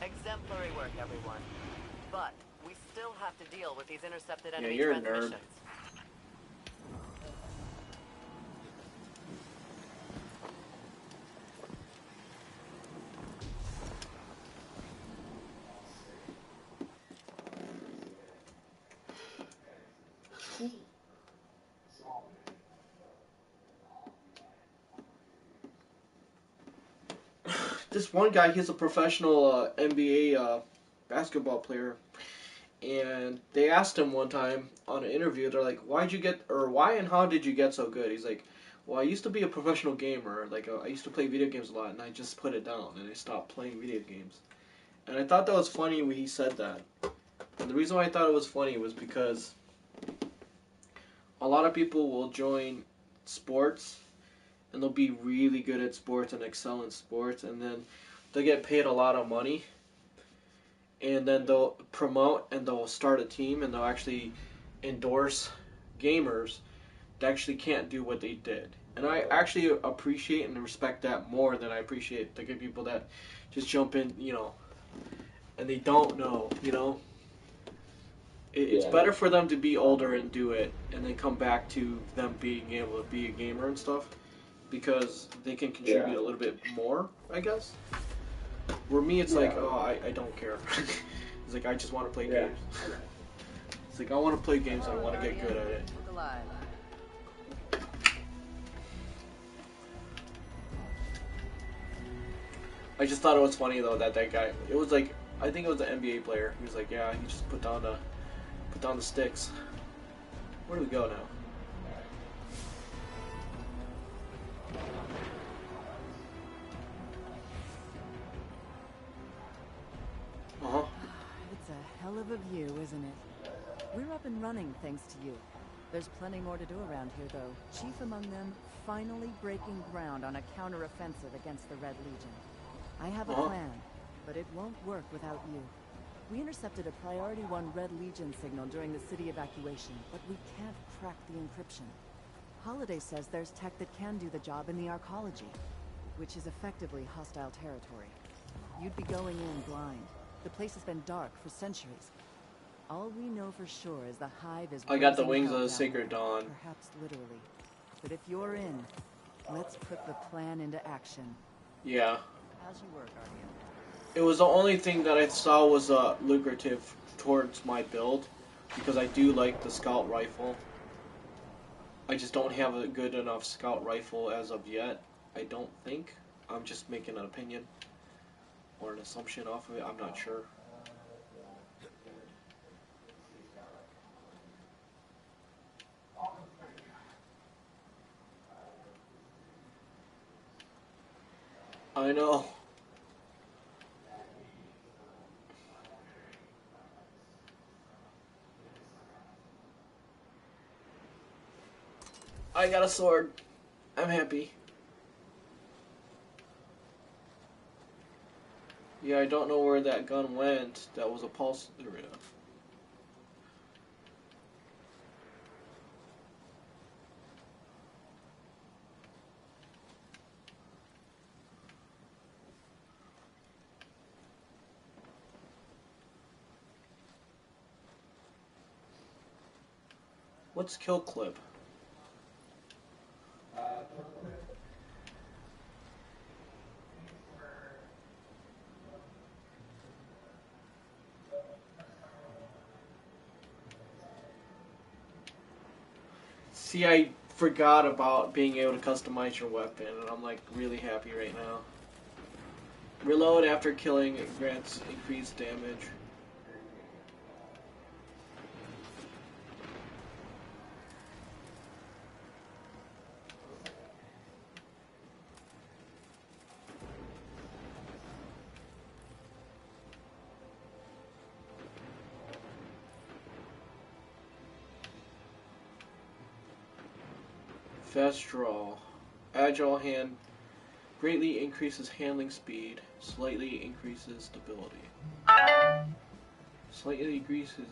Exemplary work, everyone. But we still have to deal with these intercepted enemy transmissions.
Nerd. This one guy, he's a professional NBA basketball player, and they asked him one time on an interview, they're like, why and how did you get so good? He's like, well, I used to be a professional gamer, like I used to play video games a lot, and I just put it down, and I stopped playing video games. And I thought that was funny when he said that. And the reason why I thought it was funny was because a lot of people will join sports, and they'll be really good at sports and excel in sports, and then they'll get paid a lot of money, and then they'll promote and they'll start a team and they'll actually endorse gamers that actually can't do what they did. And I actually appreciate and respect that more than I appreciate the good people that just jump in, and they don't know, It's better for them to be older and do it, and then come back to them being able to be a gamer and stuff, because they can contribute a little bit more, I guess. Where me, it's like, I don't care. It's like, I just want to play games. It's like, I want to play games, I want to get good at it. I just thought it was funny, though, that guy, it was like, I think it was an NBA player. He was like, yeah, he just put down the sticks. Where do we go now?
It's a hell of a view, isn't it? We're up and running thanks to you. There's plenty more to do around here, though. Chief among them, finally breaking ground on a counter-offensive against the Red Legion. I have a plan, but it won't work without you. We intercepted a Priority 1 Red Legion signal during the city evacuation, but we can't crack the encryption. Holiday says there's tech that can do the job in the arcology, which is effectively hostile territory. You'd be going in blind. The place has been dark for centuries. All we know for sure is the hive is
I got the
raising
wings
hell
of the
down
Sacred
there,
Dawn.
perhaps literally. But if you're in, let's put the plan into action.
Yeah.
How's your work, Guardian?
It was the only thing that I saw was lucrative towards my build, because I do like the scout rifle. I just don't have a good enough scout rifle as of yet. I don't think. I'm just making an opinion or an assumption off of it. I'm not sure. I know. I got a sword. I'm happy. Yeah, I don't know where that gun went. That was a pulse. There we go. What's kill clip? See, I forgot about being able to customize your weapon, and I'm like really happy right now. Reload after killing grants increased damage. Fast draw. Agile hand greatly increases handling speed, slightly increases stability. Slightly increases.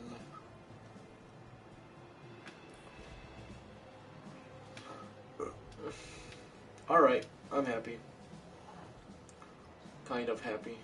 Alright, I'm happy. Kind of happy.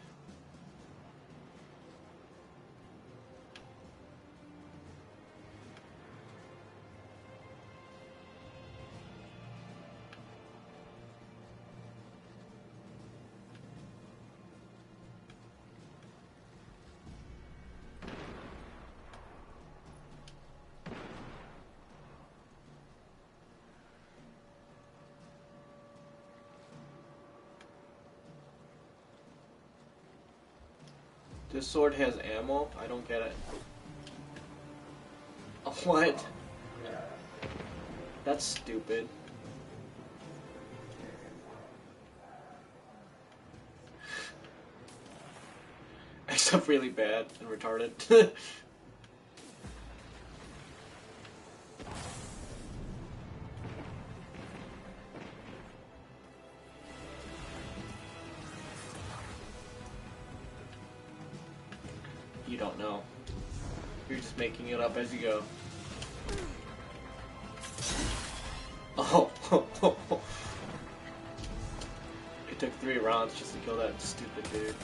This sword has ammo? I don't get it. What? That's stupid. Except really bad and retarded. You don't know. You're just making it up as you go. Oh. It took 3 rounds just to kill that stupid dude.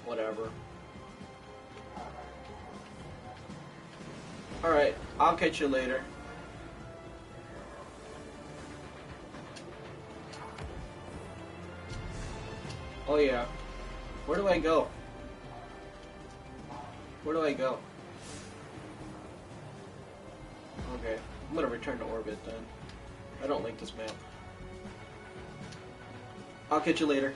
Whatever. Alright, I'll catch you later. Oh yeah. Where do I go? Where do I go? Okay, I'm gonna return to orbit then. I don't like this map. I'll catch you later.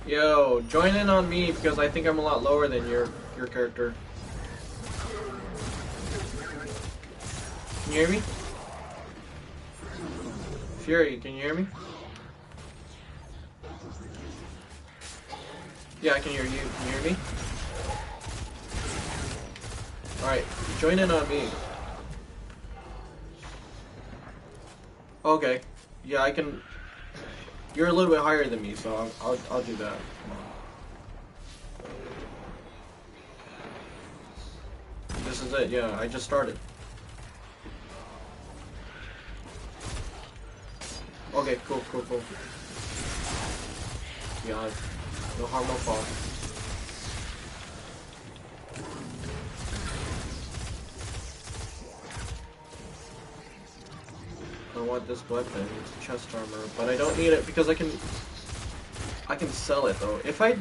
Yo, join in on me because I think I'm a lot lower than your character. Can you hear me? Fury, can you hear me? Yeah, I can hear you. Can you hear me? Alright, join in on me. Okay. Yeah, I can... You're a little bit higher than me, so I'll do that. This is it, yeah, I just started. Okay, cool. Yeah, no harm, no fall. I want this weapon, it's chest armor, but I don't need it because I can sell it though. If I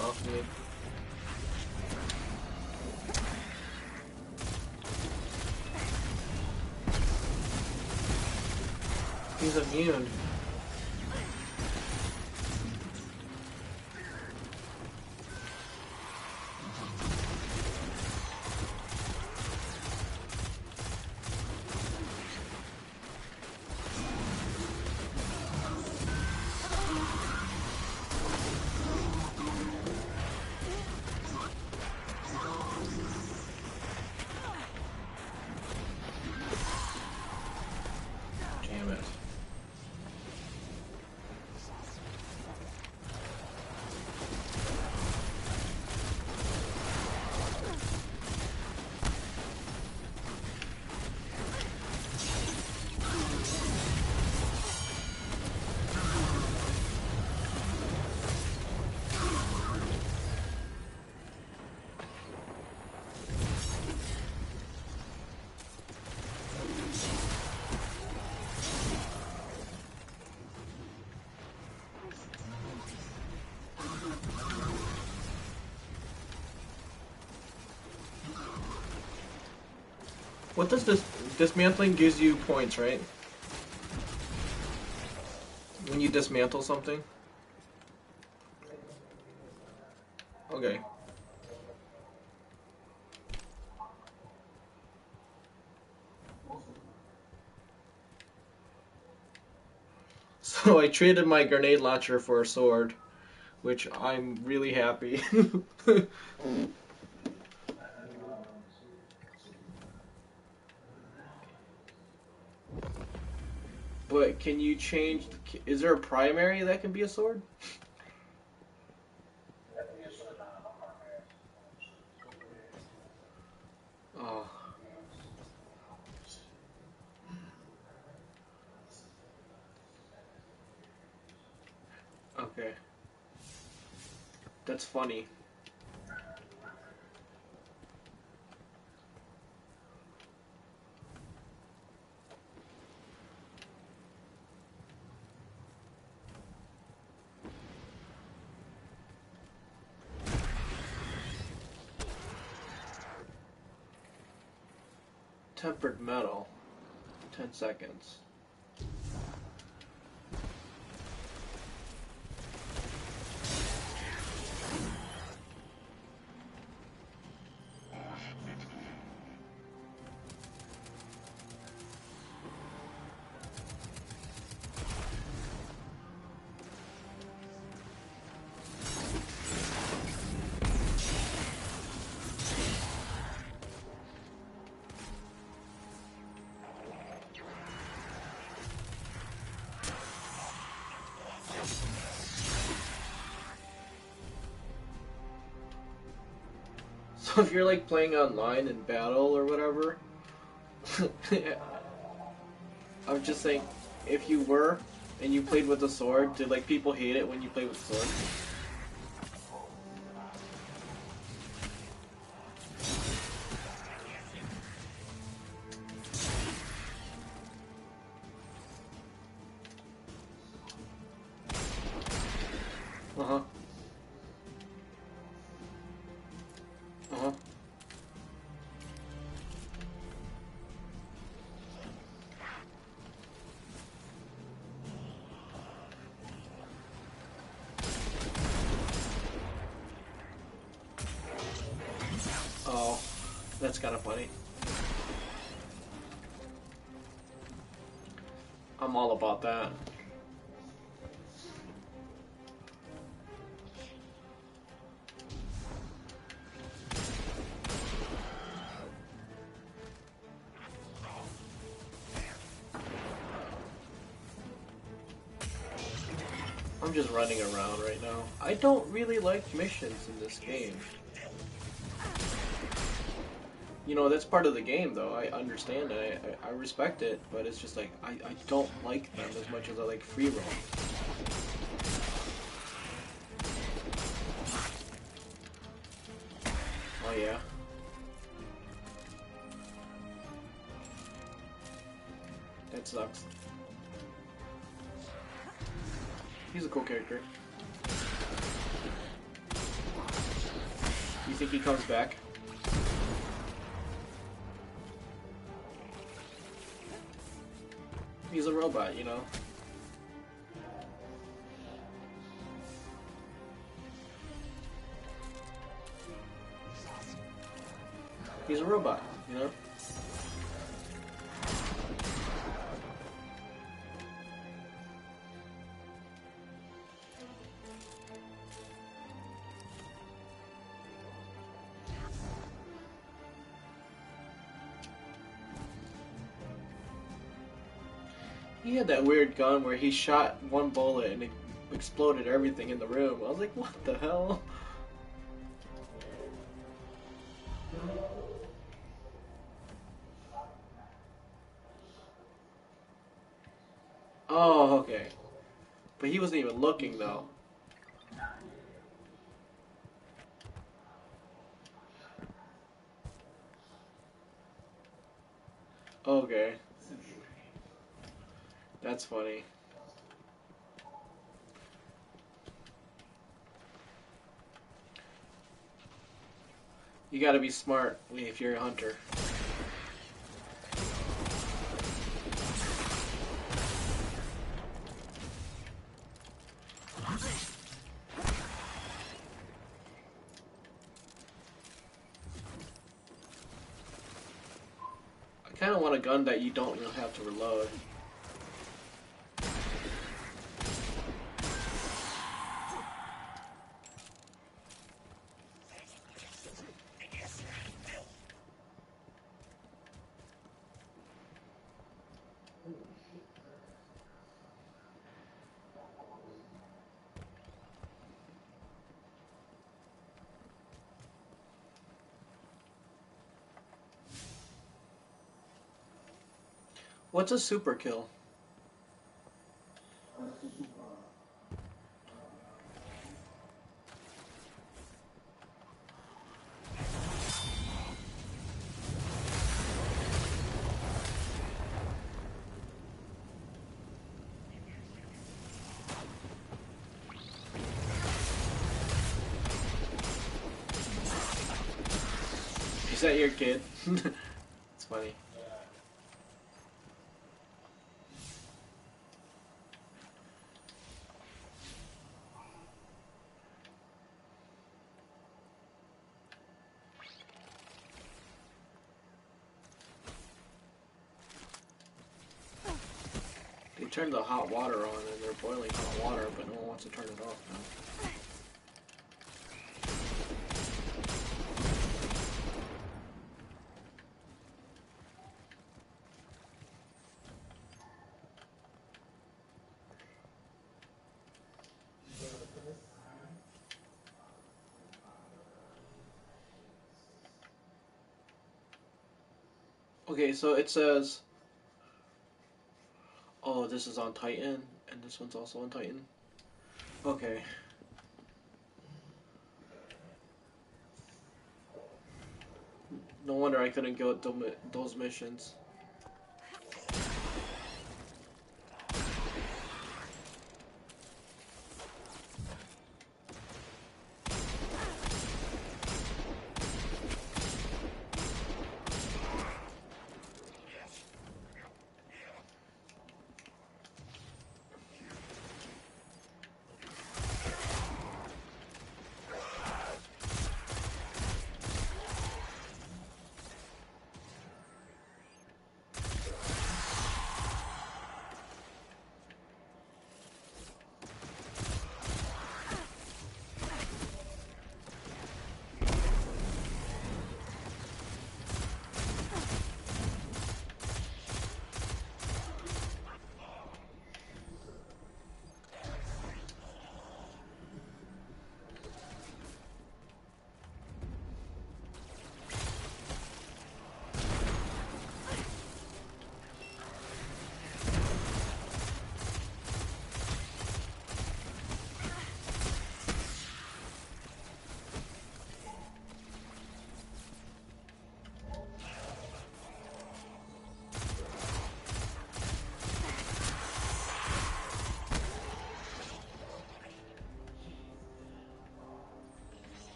off me. He's immune. Damn it. What does this dismantling gives you points, right? When you dismantle something? Okay. So I traded my grenade launcher for a sword, which I'm really happy. But can you change? Is there a primary that can be a sword? Oh. Okay. That's funny. Tempered metal. 10 seconds. So if you're like playing online in battle or whatever, I'm just saying, if you were and you played with a sword, did like people hate it when you play with a sword? That's kind of funny. I'm all about that. I'm just running around right now. I don't really like missions in this game. You know, that's part of the game, though. I understand it. I respect it, but it's just like, I don't like them as much as I like free roam. Oh, yeah. That sucks. He's a cool character. You think he comes back? He's a robot, you know? He's a robot, you know? He had that weird gun where he shot one bullet and it exploded everything in the room. I was like, what the hell? Oh, okay. But he wasn't even looking, though. Okay. That's funny. You gotta be smart if you're a hunter. I kinda want a gun that you don't even have to reload. What's a super kill? Is that your kid? It's funny. They turned the hot water on and they're boiling hot water, but no one wants to turn it off now. Okay, so it says, oh, this is on Titan, and this one's also on Titan. Okay. No wonder I couldn't go those missions.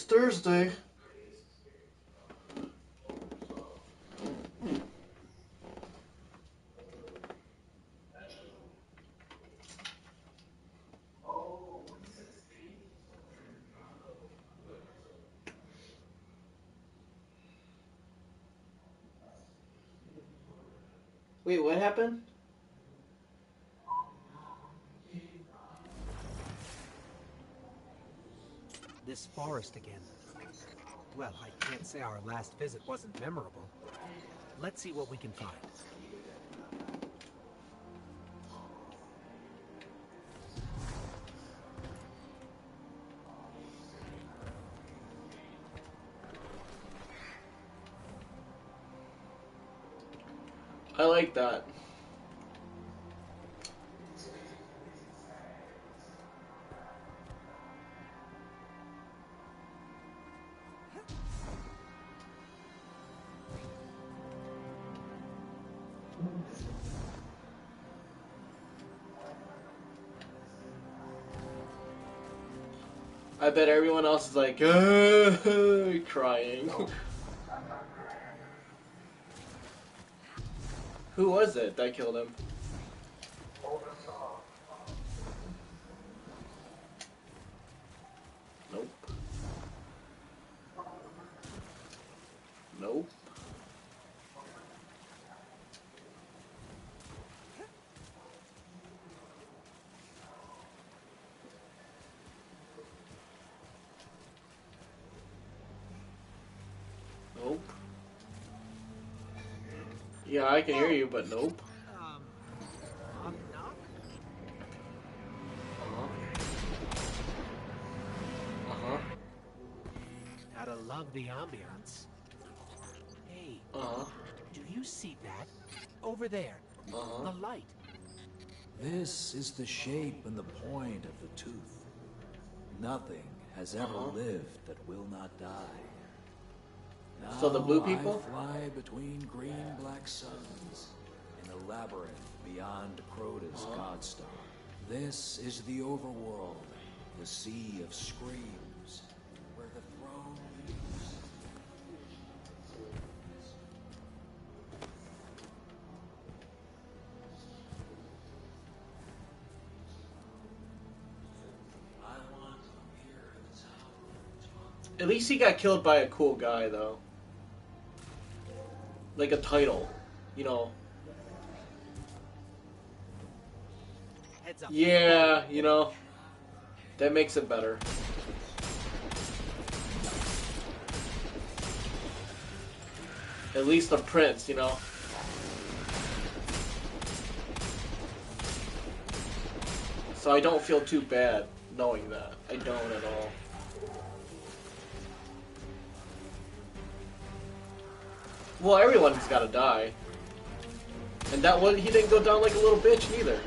Thursday. Wait, what happened?
This forest again. Well, I can't say our last visit wasn't memorable. Let's see what we can find.
I like that. I bet everyone else is like, crying. Who was it that killed him? Nope. Nope. Nope. Yeah, I can hear you, but nope.
Knock?
Uh-huh. Uh-huh.
Gotta love the ambiance. Hey,
Uh-huh.
do you see that? Over there.
Uh-huh.
The light.
This is the shape and the point of the tooth. Nothing has ever lived that will not die. Now
So the blue people?
I fly between green-black suns in a labyrinth beyond Crota's Godstar. This is the overworld, the sea of screams, where the throne lives. I want to hear the tower.
At least he got killed by a cool guy, though. Like a title, you know.
Heads up.
Yeah, you know. That makes it better. At least a prince, you know. So I don't feel too bad knowing that. I don't at all. Well, everyone's gotta die. And that one, he didn't go down like a little bitch neither.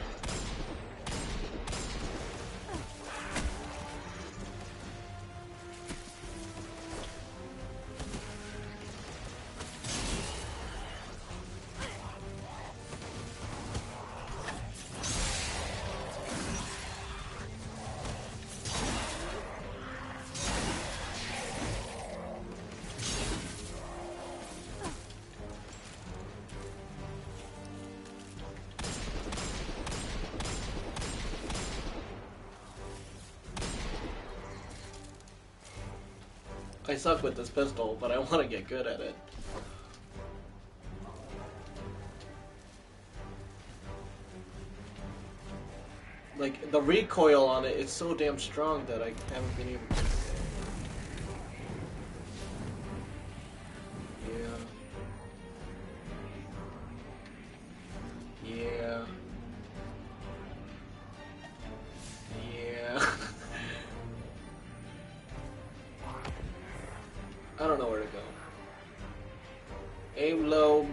I suck with this pistol, but I want to get good at it. Like, the recoil on it is so damn strong that I haven't been able to... Yeah. Yeah. Yeah. I don't know where to go. Aim low.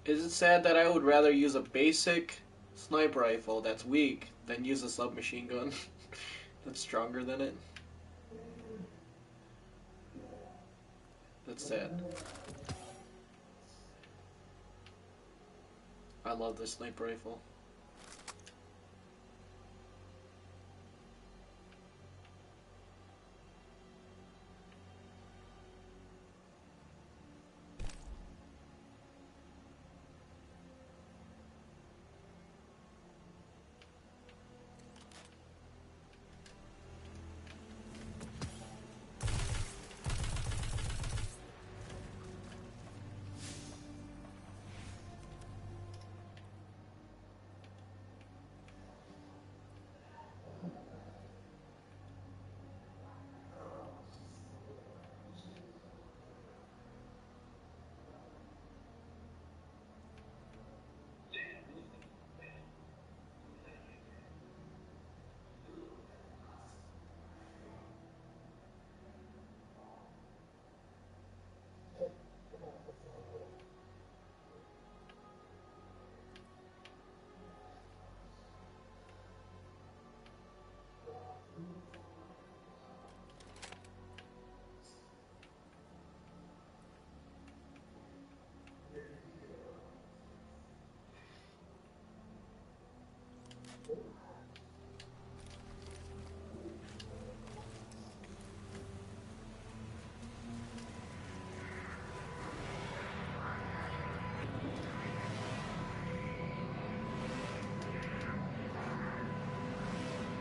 Is it sad that I would rather use a basic sniper rifle that's weak than use a submachine gun that's stronger than it? That's sad. I love this sniper rifle.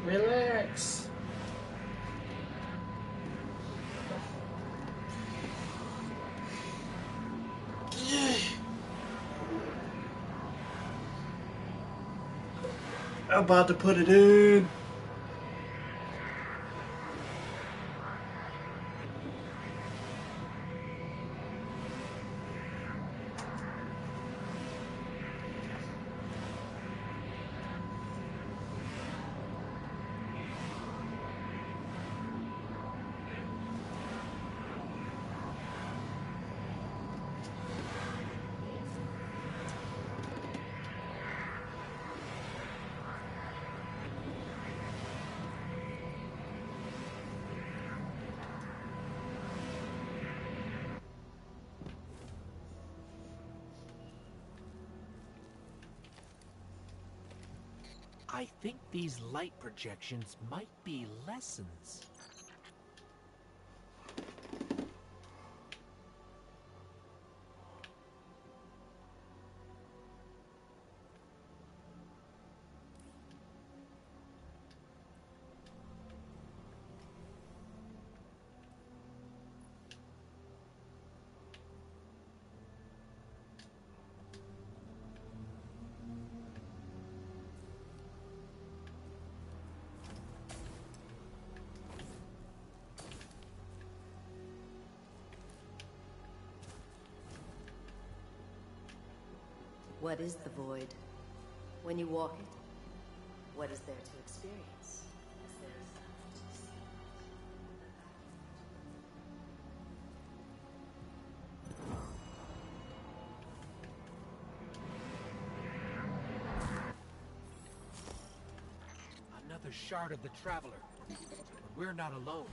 Relax. I'm about to put it in.
I think these light projections might be lessons.
What is the void? When you walk it, what is there to experience? Is there something to see?
Another shard of the Traveler. But we're not alone.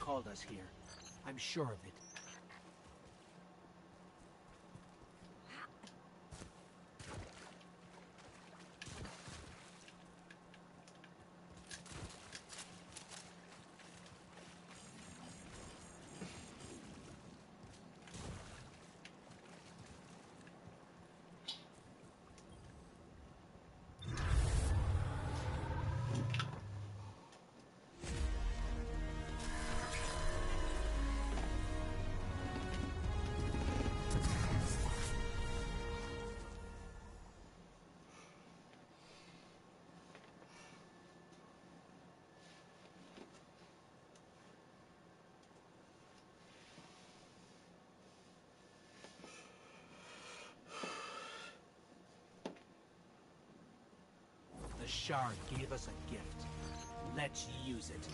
called us here. I'm sure of it. The Shard gave us a gift. Let's use it.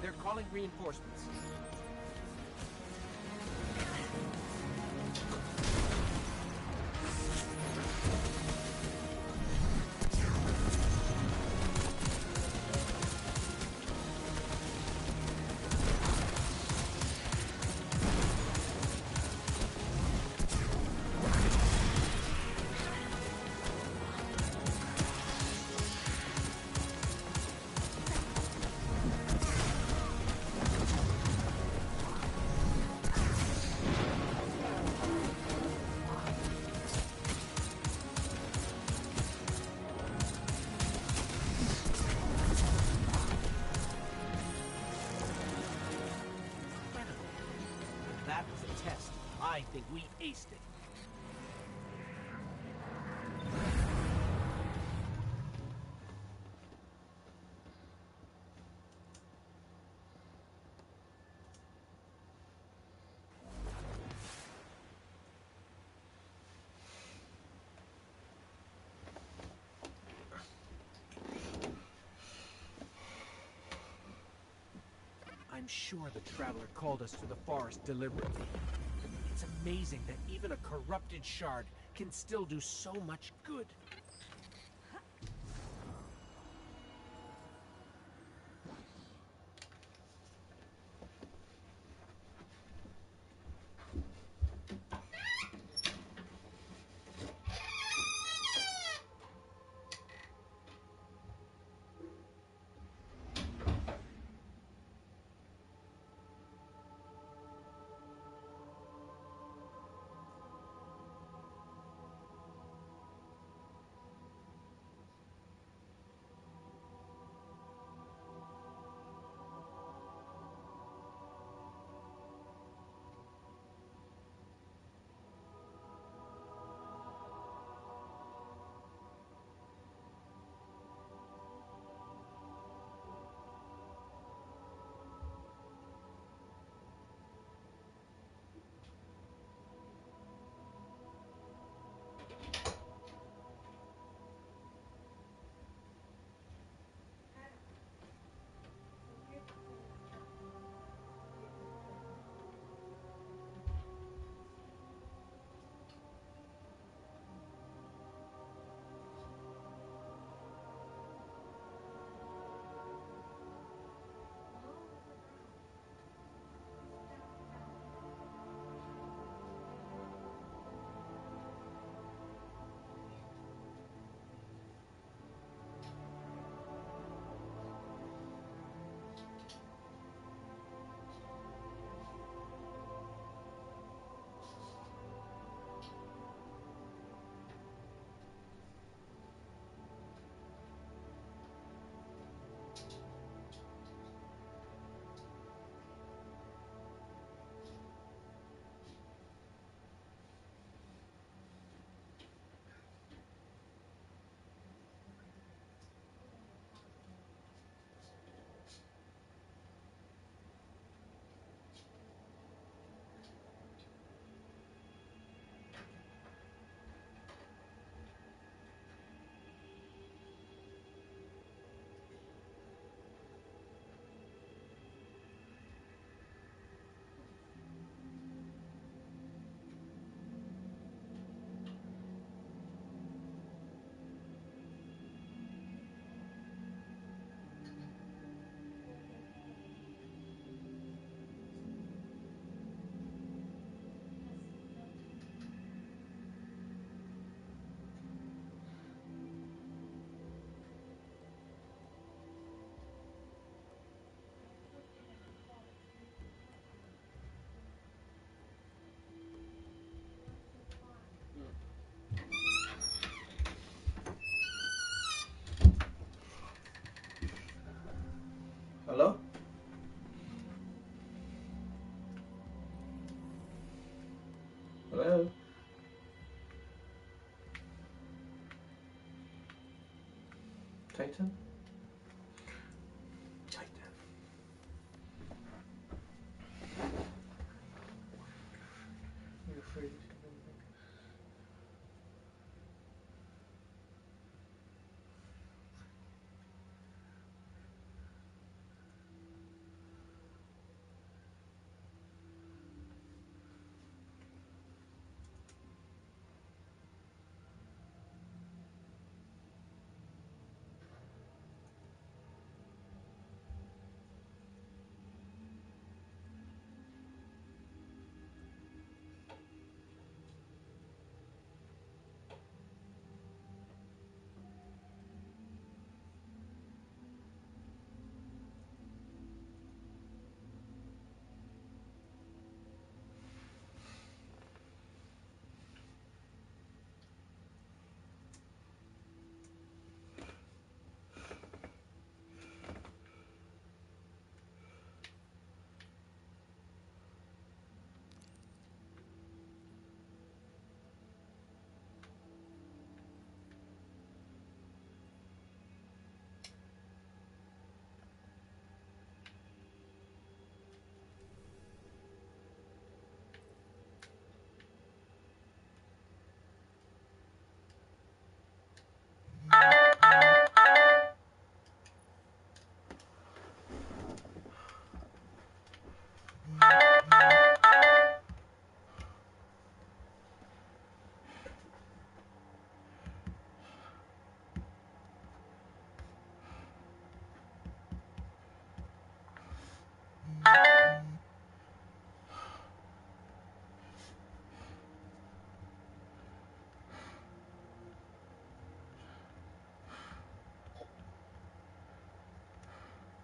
They're calling reinforcements. That was a test. I think we aced it. I'm sure the Traveler called us to the forest deliberately. It's amazing that even a corrupted shard can still do so much good.
Hello? Hello? Titan? Titan. You're afraid he's gonna make us.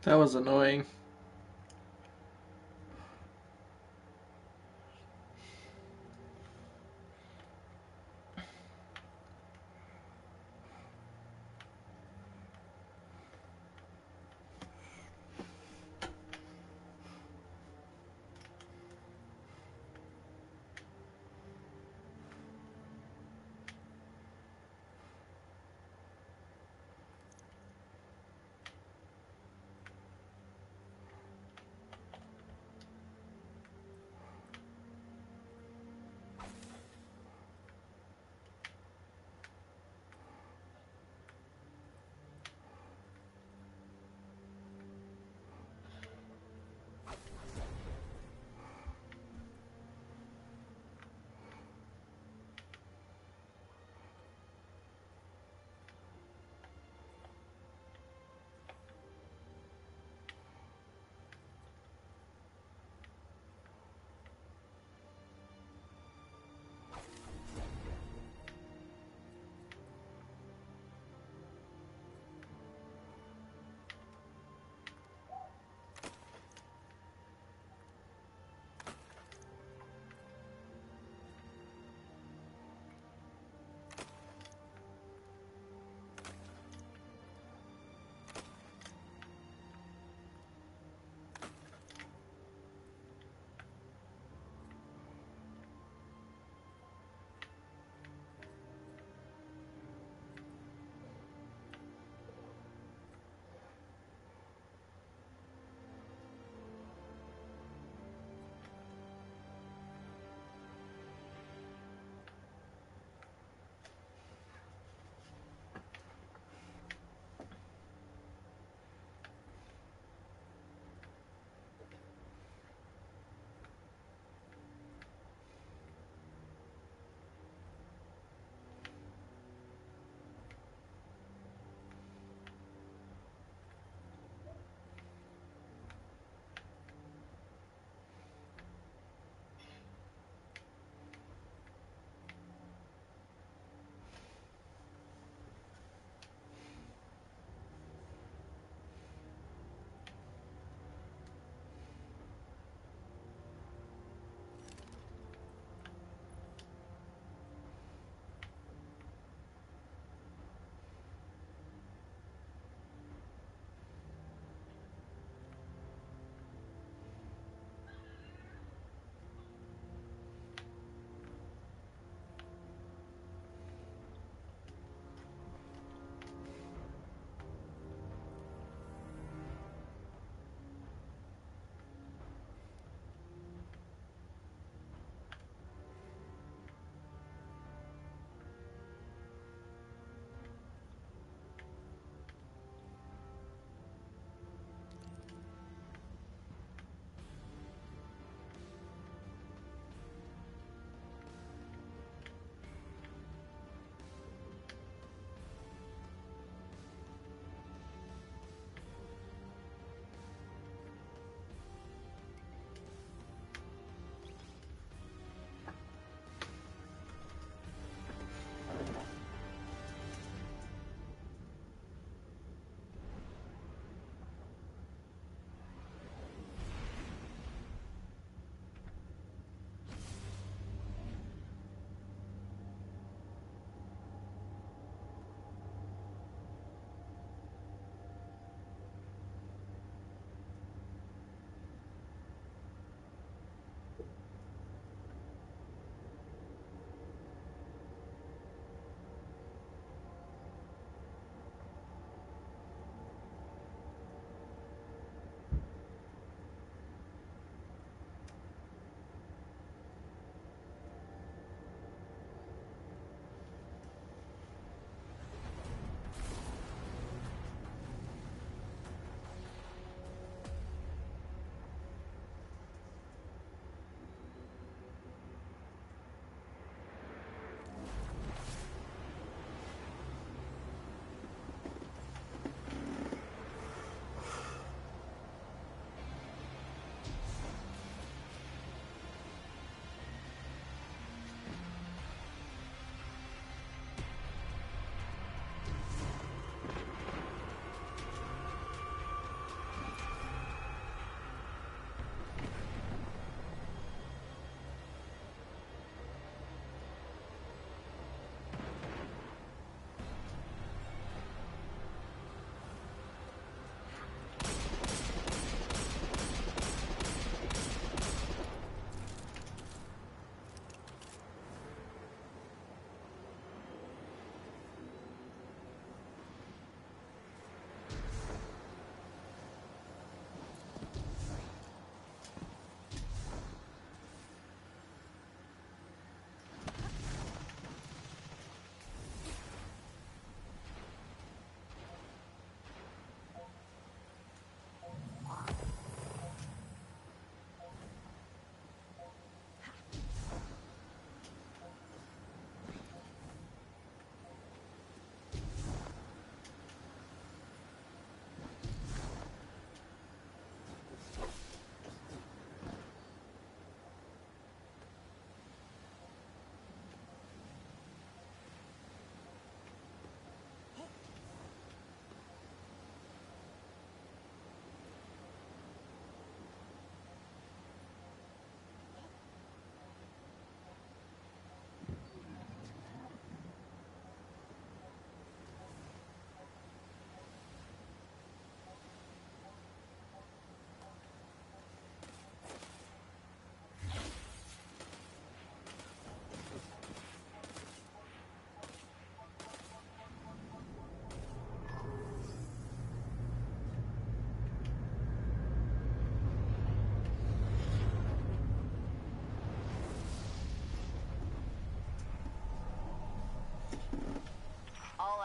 That was annoying.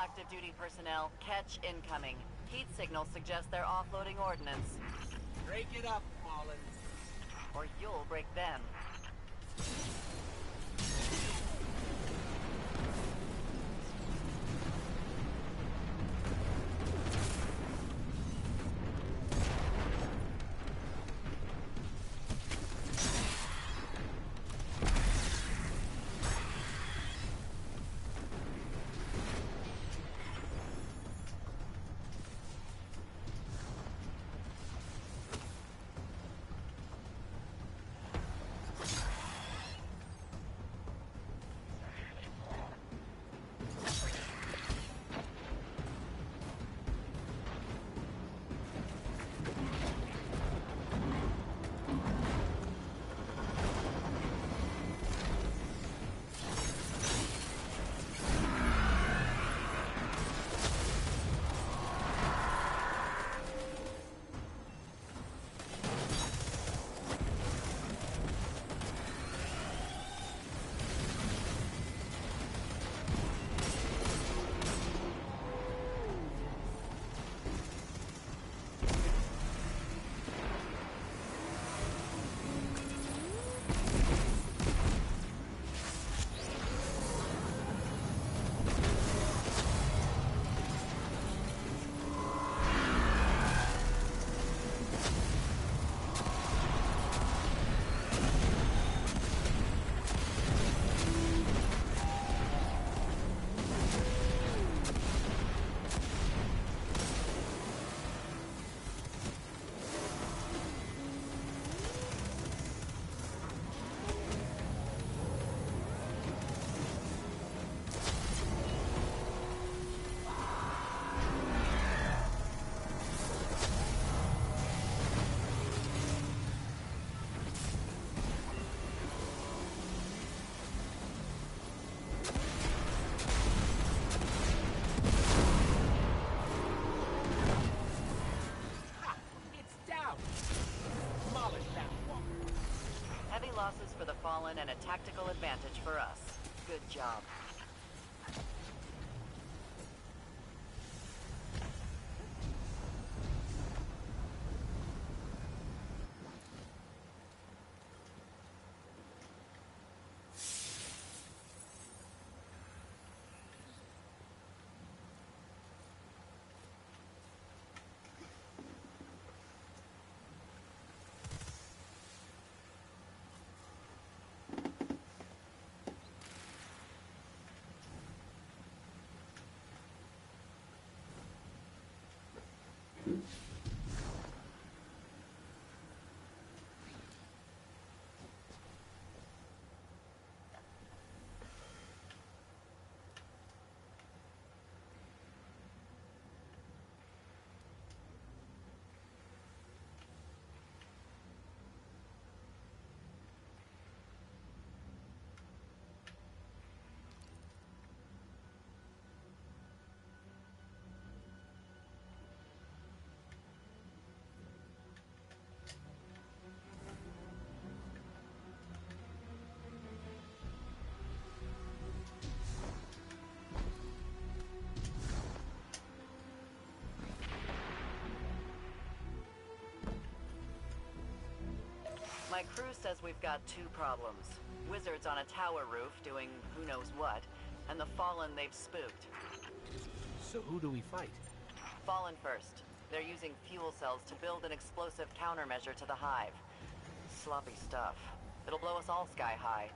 active duty personnel, catch incoming. Heat signals suggest they're offloading ordnance.
Break it up, Fallen.
Or you'll break them. Losses for the Fallen and a tactical advantage for us. Good job. My crew says we've got two problems. Wizards on a tower roof doing who knows what, and the Fallen they've spooked.
So who do we fight?
Fallen first. They're using fuel cells to build an explosive countermeasure to the hive. Sloppy stuff. It'll blow us all sky high.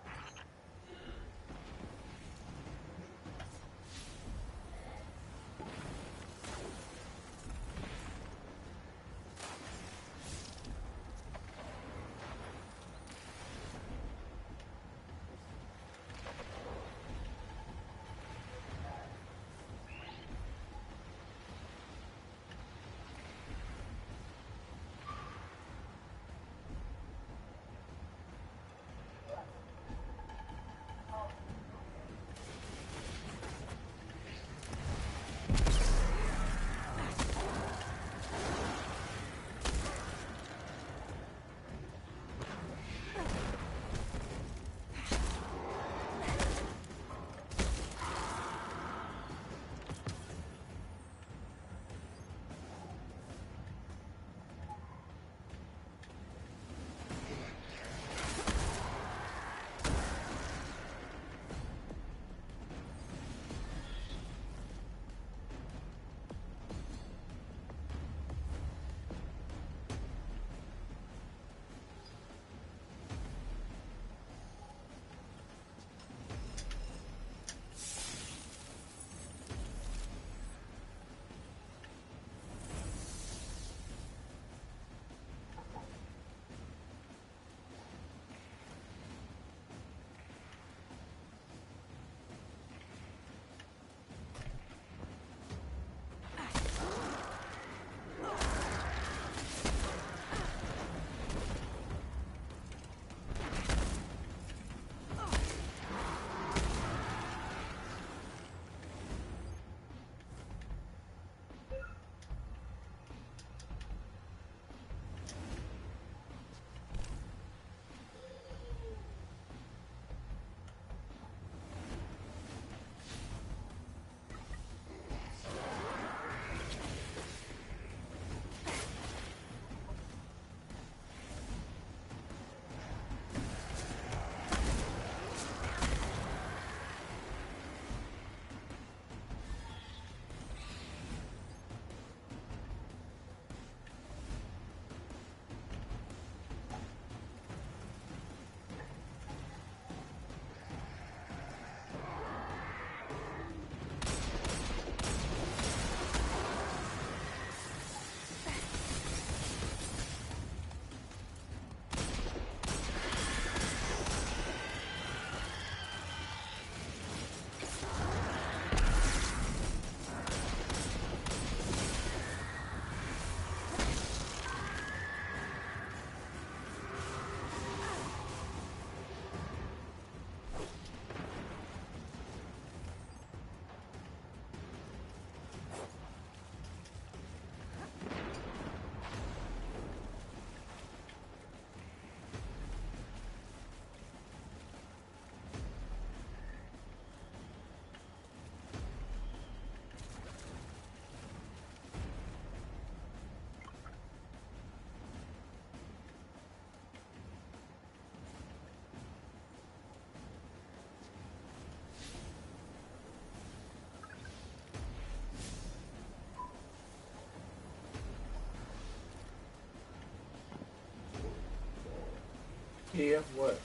Yeah, what?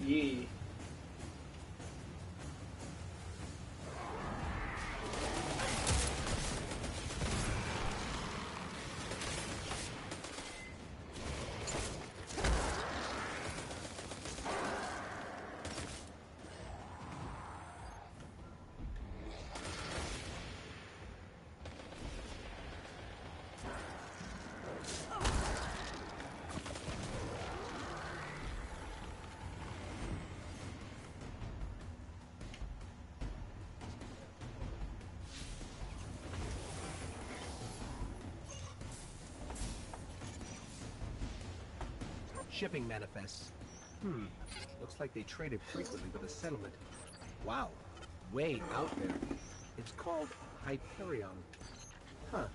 Yee.
Shipping manifests. Looks like they traded frequently with a settlement. Wow. Way out there. It's called Hyperion. Huh.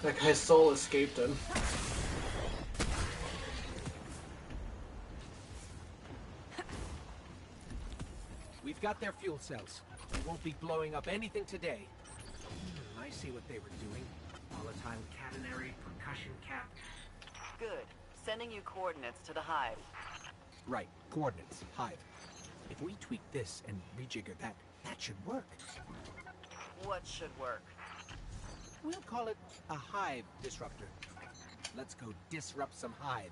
That guy's soul escaped him.
We've got their fuel cells. We won't be blowing up anything today. I see what they were doing. Volatile catenary percussion cap.
Good. Sending you coordinates to the hive.
Right, coordinates, hive. If we tweak this and rejigger that, that should work.
What should work?
We'll call it a hive disruptor. Let's go disrupt some hive.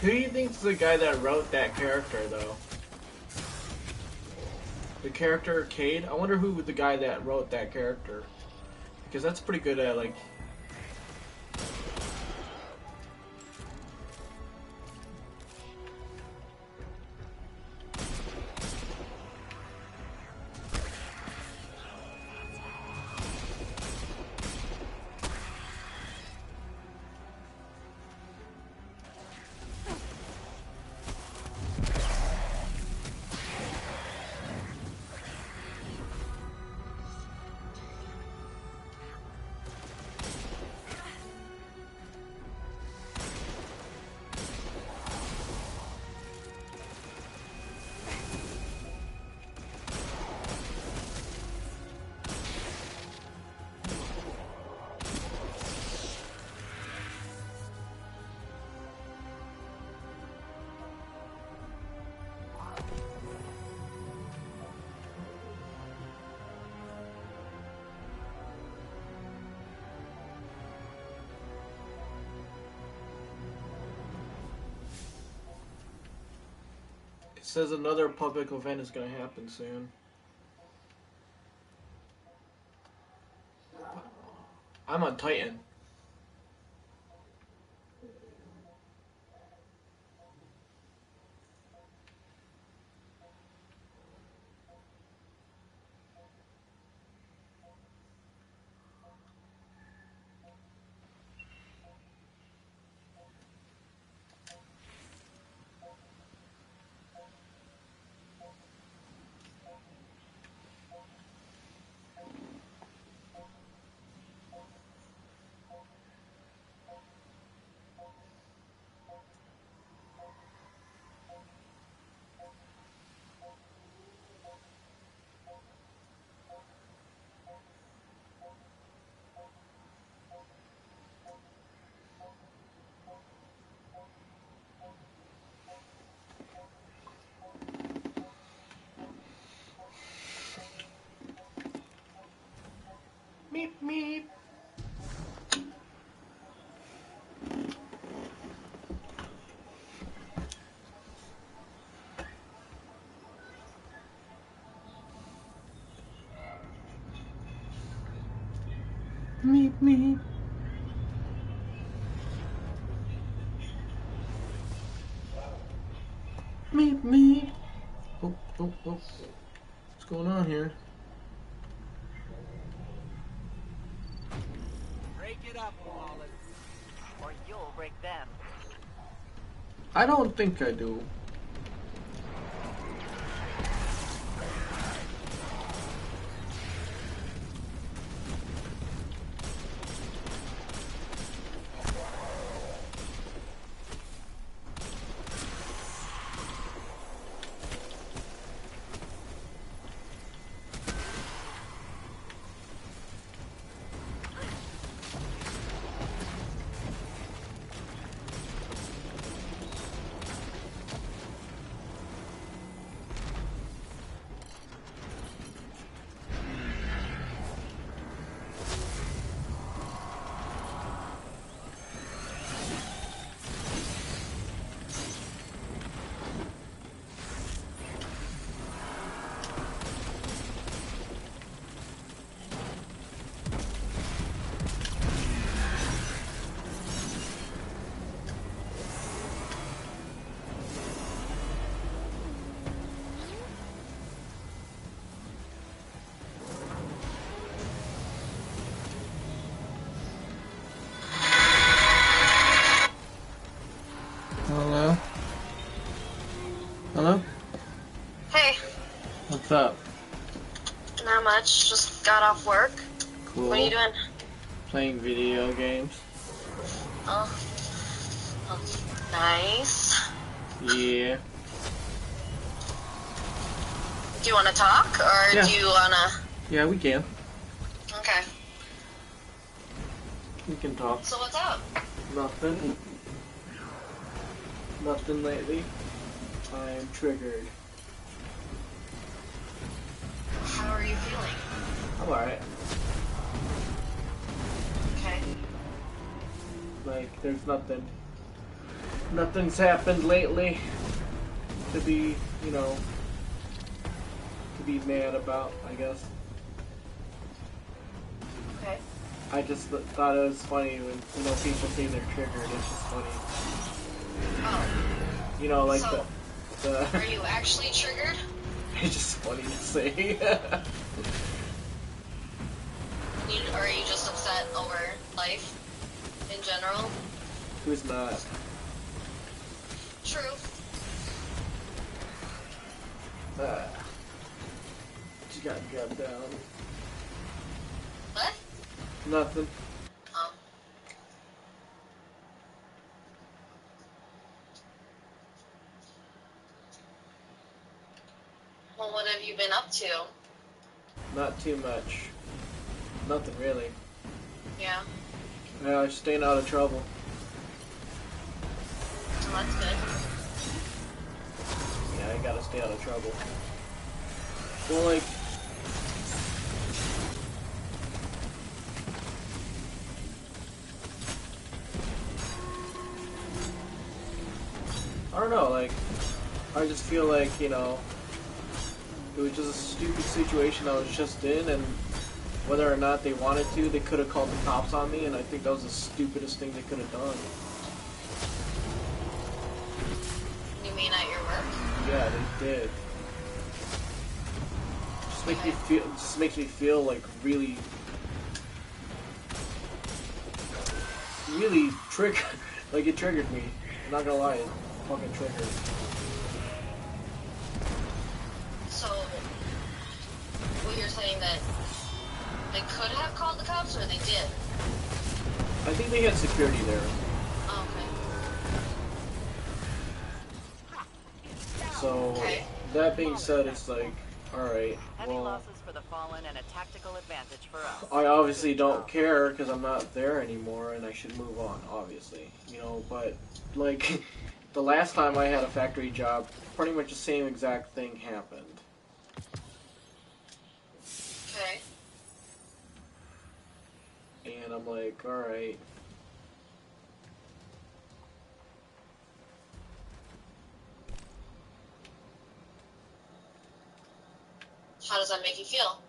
Who do you think's the guy that wrote that character, though? The character Cade? I wonder who the guy that wrote that character. Because that's pretty good at, like... It says another public event is going to happen soon. I'm on Titan. Meep meep. Meep meep. Meep meep. Oh, oh, oh. What's going on here?
Break it up, Wallace.
Or you'll break them.
I don't think I do. Hello? Hello?
Hey,
What's up?
not much. Just got off work.
Cool.
What are you doing?
Playing video games.
Oh, nice.
Yeah.
Do you want to talk, or
Yeah.
do you want to...
Yeah, we can.
Okay.
We can talk.
So what's up?
Nothing. Nothing lately. I'm triggered.
How are you feeling?
I'm alright.
Okay.
Like, there's nothing Nothing's happened lately to be, you know, to be mad about, I guess.
Okay.
I just thought it was funny when, you know, people say they're triggered. It's just funny.
Oh.
You know, like
So,
the
are you actually triggered?
it's just funny to say.
Or are you just upset over life in general?
Who's not?
True.
She got gunned down.
What?
Nothing.
Um. Well, what have you been up to?
Not too much. Nothing really.
Yeah.
Yeah, I'm staying out of trouble.
Well, that's good.
Yeah, I gotta stay out of trouble. Well, like, I don't know, like, I just feel like, you know, it was just a stupid situation I was just in, and whether or not they wanted to, they could have called the cops on me, and I think that was the stupidest thing they could have done.
You mean at your work?
Yeah, they did. Just makes me feel like really triggered. Like, it triggered me. I'm not gonna lie, it fucking triggered.
So, well, you're saying that they could have called the cops, or they did?
I think they had security there.
Oh, okay.
So,
Okay.
that being said, it's like, alright,
Heavy
well,
losses for the fallen and a tactical advantage for us.
I obviously don't care because I'm not there anymore and I should move on, obviously. You know, but, like, the last time I had a factory job, pretty much the same exact thing happened.
Okay.
And I'm like, alright.
How does that make you feel?